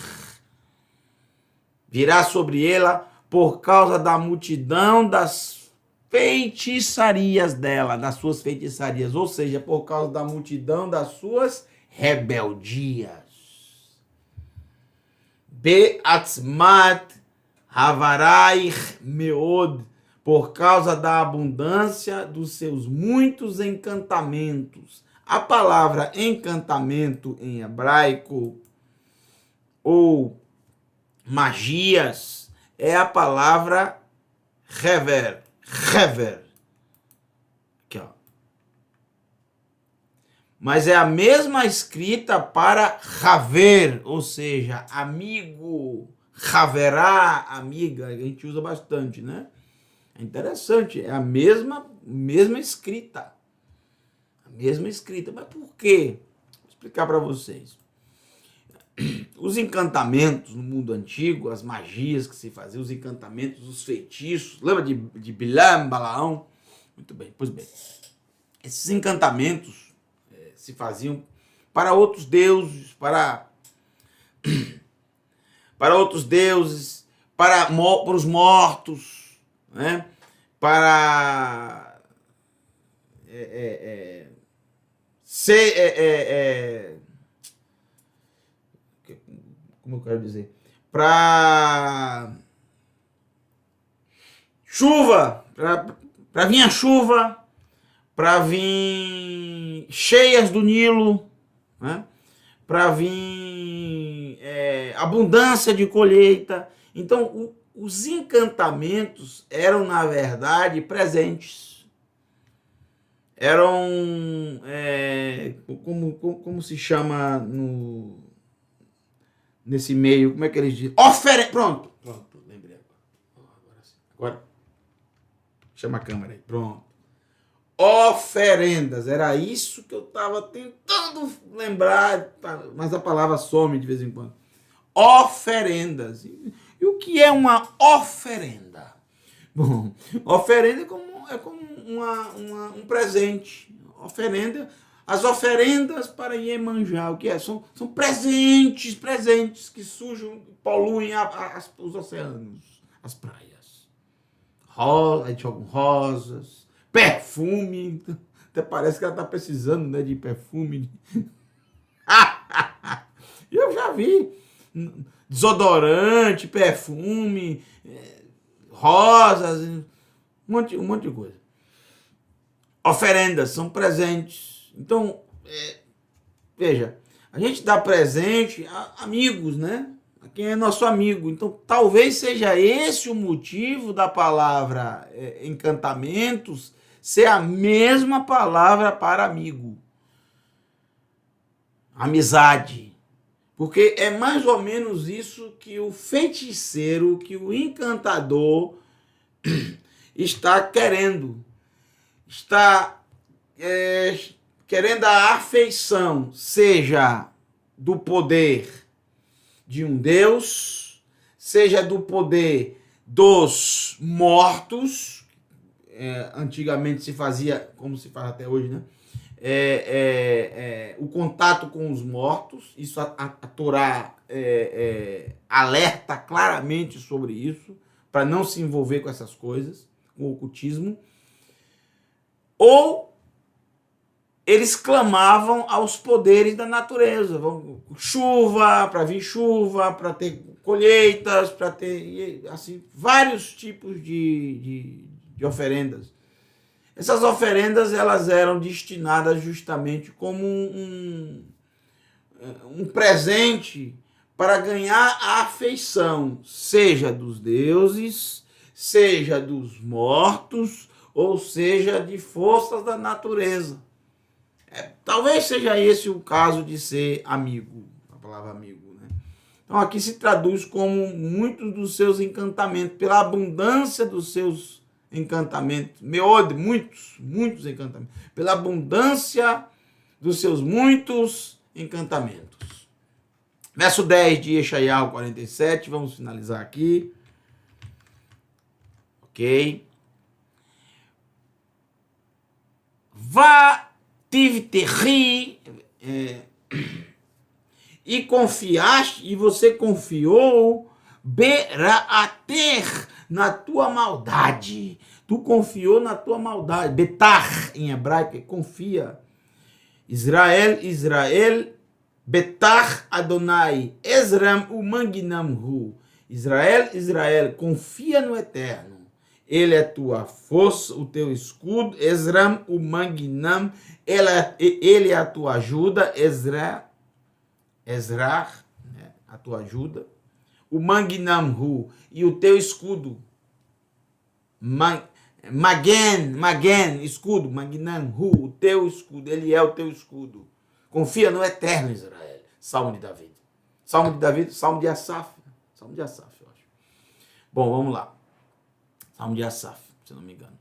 Virá sobre ela por causa da multidão das feitiçarias dela, das suas feitiçarias, ou seja, por causa da multidão das suas rebeldias. Be'atzmat havaraich meod, por causa da abundância dos seus muitos encantamentos. A palavra encantamento em hebraico ou magias é a palavra hever. Aqui, ó. Mas é a mesma escrita para haver, ou seja, amigo, haverá, amiga, a gente usa bastante, né? É interessante, é a mesma escrita. A mesma escrita, mas por quê? Vou explicar para vocês. Os encantamentos no mundo antigo, as magias que se faziam, os encantamentos, os feitiços, lembra de Bilam, Balaão? Muito bem, pois bem. Esses encantamentos se faziam para outros deuses, para outros deuses, para os mortos, né? Para como eu quero dizer? Para chuva, para vir a chuva, para vir cheias do Nilo, né? Para vir abundância de colheita. Então, os encantamentos eram, na verdade, presentes. Eram, como se chama nesse meio, como é que eles dizem? Pronto, lembrei agora. Chama a câmera aí, pronto. Oferendas, era isso que eu estava tentando lembrar, mas a palavra some de vez em quando. Oferendas. E o que é uma oferenda? Bom, oferenda é como um presente. Oferenda, as oferendas para Iemanjá, o que é? São presentes que sujam, poluem os oceanos, as praias. A gente joga rosas, perfume, até parece que ela está precisando, né, de perfume. Eu já vi desodorante, perfume, rosas, um monte de coisa. Oferendas são presentes. Então, veja, a gente dá presente a amigos, né? A quem é nosso amigo. Então, talvez seja esse o motivo da palavra encantamentos ser a mesma palavra para amigo. Amizade. Porque é mais ou menos isso que o feiticeiro, que o encantador está querendo. Está querendo a afeição, seja do poder de um Deus, seja do poder dos mortos. Antigamente se fazia, como se faz até hoje, né? O contato com os mortos. Isso a Torá alerta claramente sobre isso, para não se envolver com essas coisas, com o ocultismo, ou eles clamavam aos poderes da natureza, chuva, para vir chuva, para ter colheitas, para ter assim, vários tipos de oferendas. Essas oferendas elas eram destinadas justamente como um presente para ganhar a afeição, seja dos deuses, seja dos mortos, ou seja de forças da natureza. Talvez seja esse o caso de ser amigo, a palavra amigo, né? Então aqui se traduz como muitos dos seus encantamentos, pela abundância dos seus encantamentos, muitos encantamentos, pela abundância dos seus muitos encantamentos. Verso 10 de Yeshayahu 47, vamos finalizar aqui. Ok. Tivterri, e confiaste, e você confiou, beraater, na tua maldade. Tu confiou na tua maldade. Betar, em hebraico, confia. Israel, betar Adonai, Ezram umanginamhu. Israel, confia no Eterno. Ele é tua força, o teu escudo. Ezram umanginam, ele é a tua ajuda. Ezra, né, a tua ajuda. O manginamhu, e o teu escudo. Magen, escudo. Maginamhu, o teu escudo. Ele é o teu escudo. Confia no Eterno, Israel. Salmo de Davi. Salmo de Asaf. Salmo de Asaf, eu acho. Bom, vamos lá. Salmo de Asaf, se não me engano.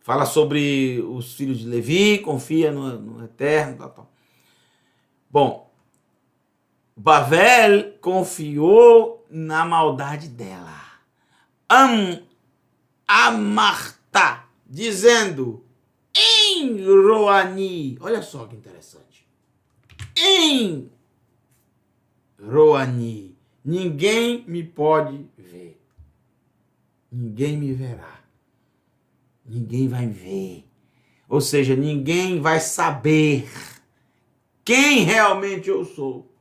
Fala sobre os filhos de Levi, confia no Eterno. Tal. Bom, Bavel confiou na maldade dela. Amartá, dizendo, em Roani, olha só que interessante, em Roani, ninguém me pode ver, ninguém me verá, ninguém vai me ver, ou seja, ninguém vai saber quem realmente eu sou,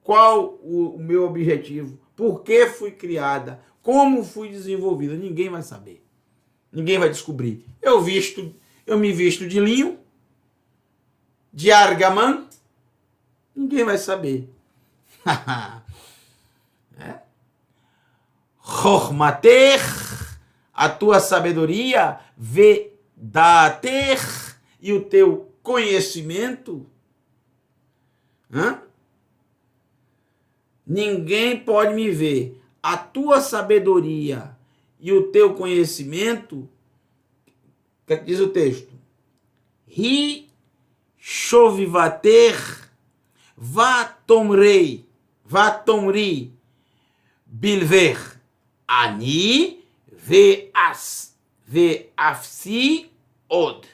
qual o meu objetivo, por que fui criada, como fui desenvolvida, ninguém vai saber, ninguém vai descobrir. Eu me visto de linho, de argamã, ninguém vai saber. Chormater, a tua sabedoria, vedater, e o teu conhecimento. Ninguém pode me ver. A tua sabedoria e o teu conhecimento, o que diz o texto? Ri chovivater vatomri bilver ani veafsi od.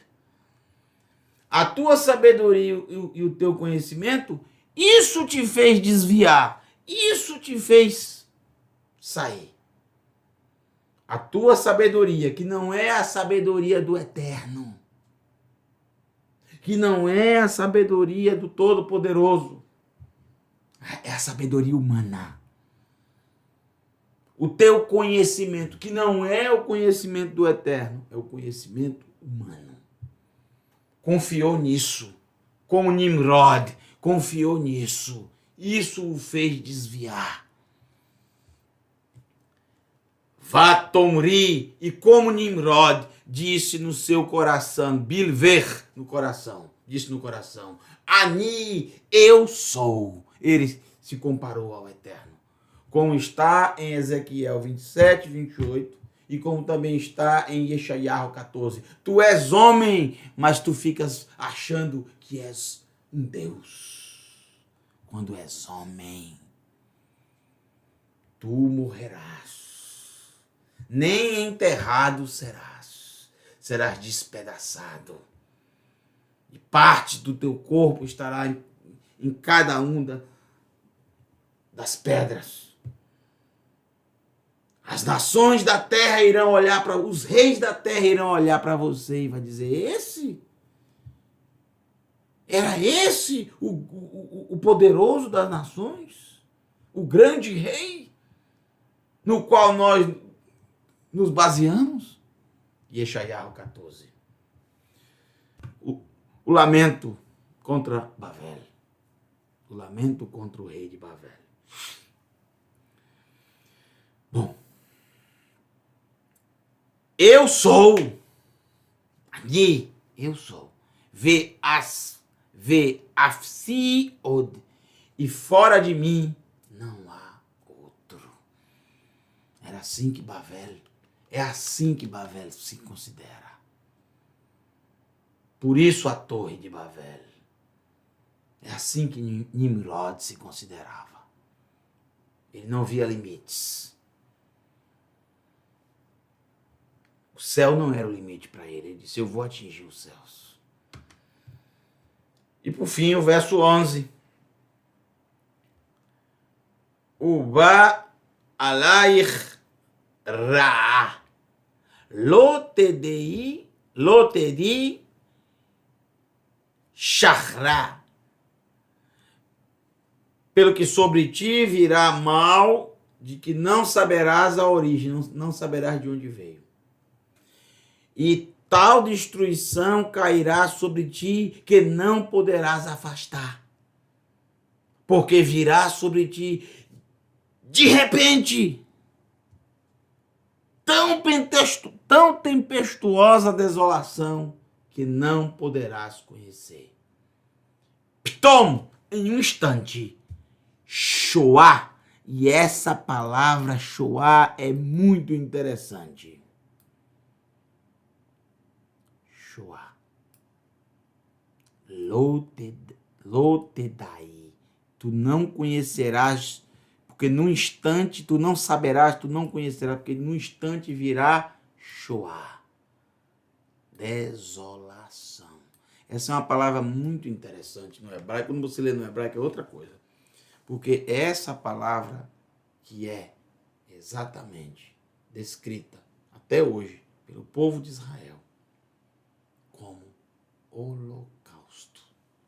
A tua sabedoria e o teu conhecimento, isso te fez desviar, isso te fez sair. A tua sabedoria, que não é a sabedoria do Eterno, que não é a sabedoria do Todo-Poderoso, é a sabedoria humana. O teu conhecimento, que não é o conhecimento do Eterno, é o conhecimento humano. Confiou nisso, como Nimrod confiou nisso. Isso o fez desviar. Vatomri, e como Nimrod disse no seu coração, Bilver, no coração, disse no coração, Ani, eu sou. Ele se comparou ao Eterno. Como está em Ezequiel 27, 28, e como também está em Yeshayahu 14. Tu és homem, mas tu ficas achando que és um Deus. Quando és homem, tu morrerás. Nem enterrado serás. Serás despedaçado. E parte do teu corpo estará em cada uma das pedras. As nações da terra irão olhar para... Os reis da terra irão olhar para você e vai dizer, esse... Era esse o poderoso das nações? O grande rei? No qual nós nos baseamos? Yeshayahu 14. O lamento contra Babel. O lamento contra o rei de Babel. Bom. Eu sou. Ali, eu sou. Ve-afsi od. E fora de mim não há outro. Era assim que Babel. É assim que Babel se considera. Por isso a torre de Babel. É assim que Nimrod se considerava. Ele não via limites. O céu não era o limite para ele. Ele disse, eu vou atingir os céus. E por fim, o verso 11. Uba alaich ra. Lotedi shachra. Pelo que sobre ti virá mal, de que não saberás a origem, não saberás de onde veio. E tal destruição cairá sobre ti, que não poderás afastar. Porque virá sobre ti de repente, tão tempestuosa desolação, que não poderás conhecer. Ptom, em um instante, Shoah. E essa palavra Shoah é muito interessante. Shoah. Lotedai. Tu não conhecerás, porque num instante tu não saberás, tu não conhecerás, porque num instante virá Shoah. Desolação. Essa é uma palavra muito interessante no hebraico. Quando você lê no hebraico é outra coisa. Porque essa palavra que é exatamente descrita até hoje pelo povo de Israel como holocausto.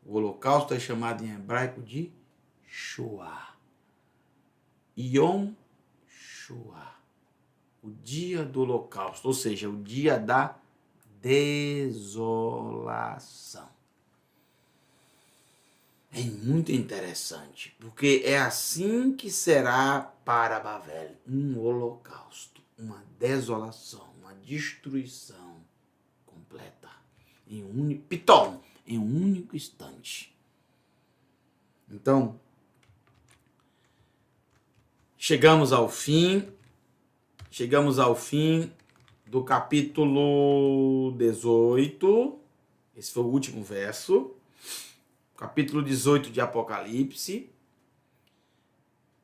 O holocausto é chamado em hebraico de Shoah. Yom Shoah. O dia do holocausto, ou seja, o dia da desolação. É muito interessante, porque é assim que será para Babel, um holocausto, uma desolação, uma destruição completa, em um único instante. Então, chegamos ao fim do capítulo 18, esse foi o último verso. Capítulo 18 de Apocalipse.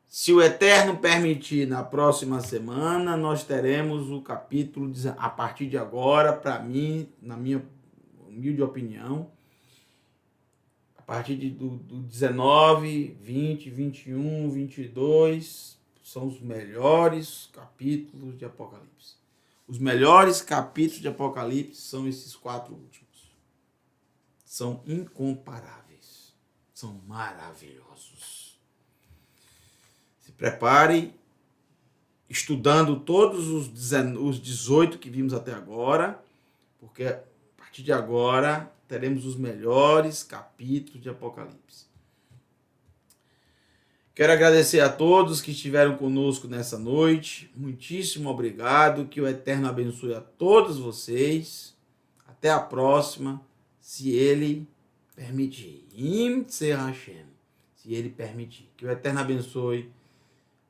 Se o Eterno permitir, na próxima semana, nós teremos o capítulo, a partir de agora, para mim, na minha humilde opinião, a partir do 19, 20, 21, 22, são os melhores capítulos de Apocalipse. Os melhores capítulos de Apocalipse são esses 4 últimos. São incomparáveis. São maravilhosos. Se prepare, estudando todos os 18 que vimos até agora, porque a partir de agora teremos os melhores capítulos de Apocalipse. Quero agradecer a todos que estiveram conosco nessa noite. Muitíssimo obrigado. Que o Eterno abençoe a todos vocês. Até a próxima, se Ele permitir. Se Ele permitir. Que o Eterno abençoe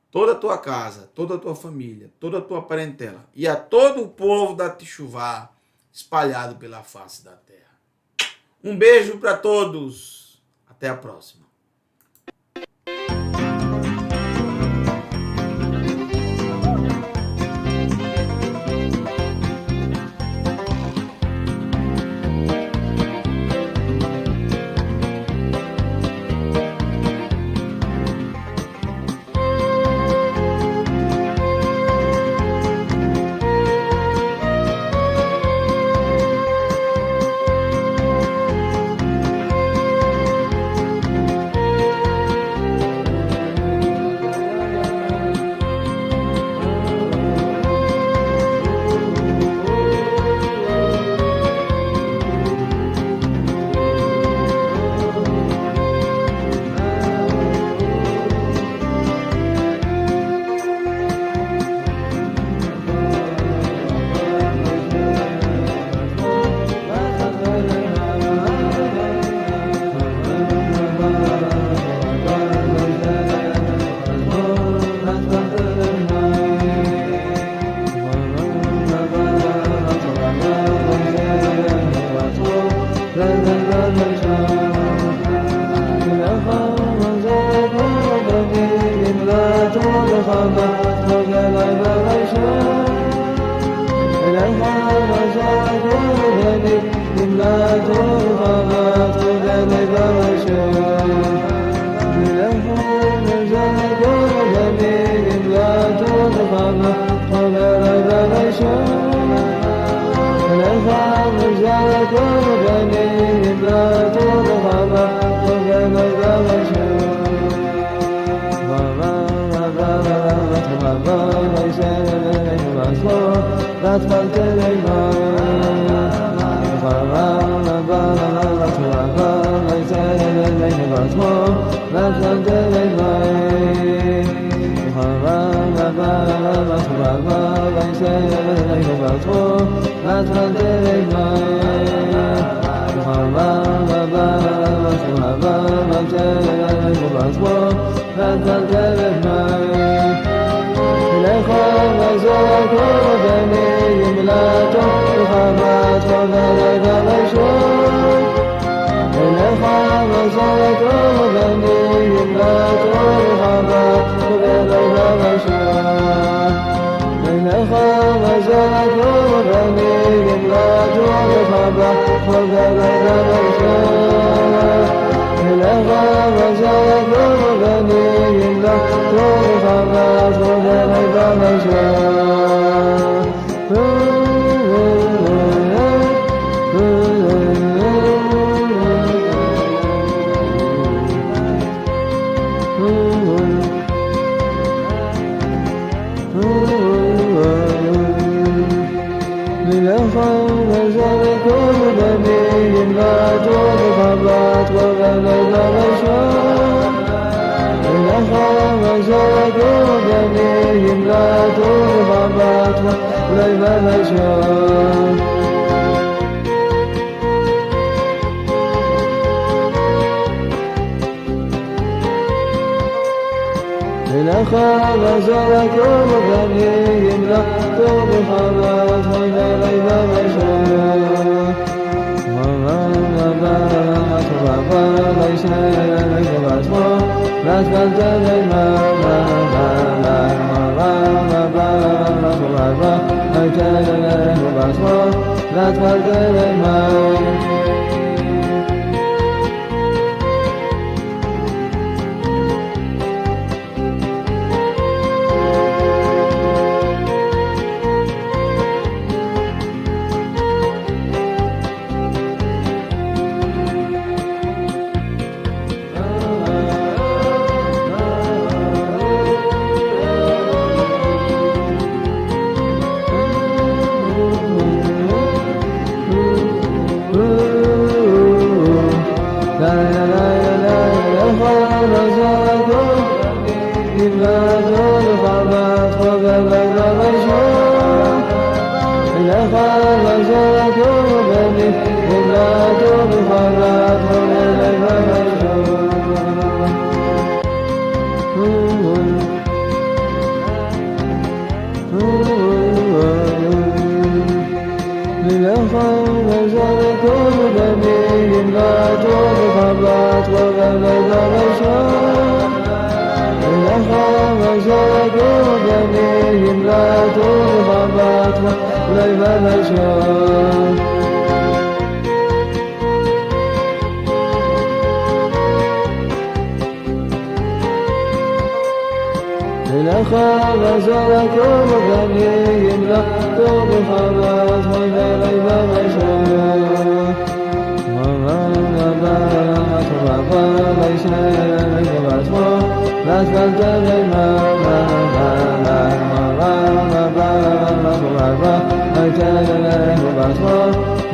toda a tua casa, toda a tua família, toda a tua parentela e a todo o povo da Teshuvá espalhado pela face da terra. Um beijo para todos. Até a próxima.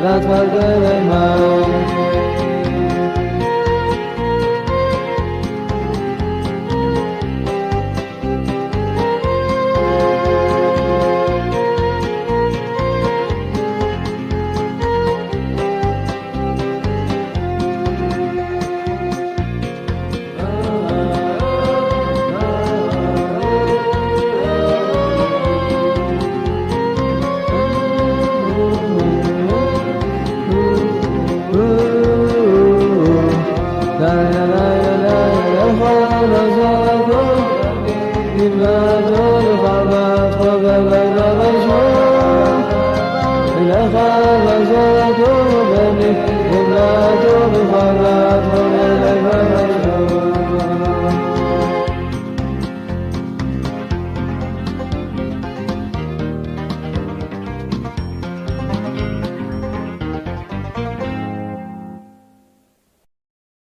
la la la la la la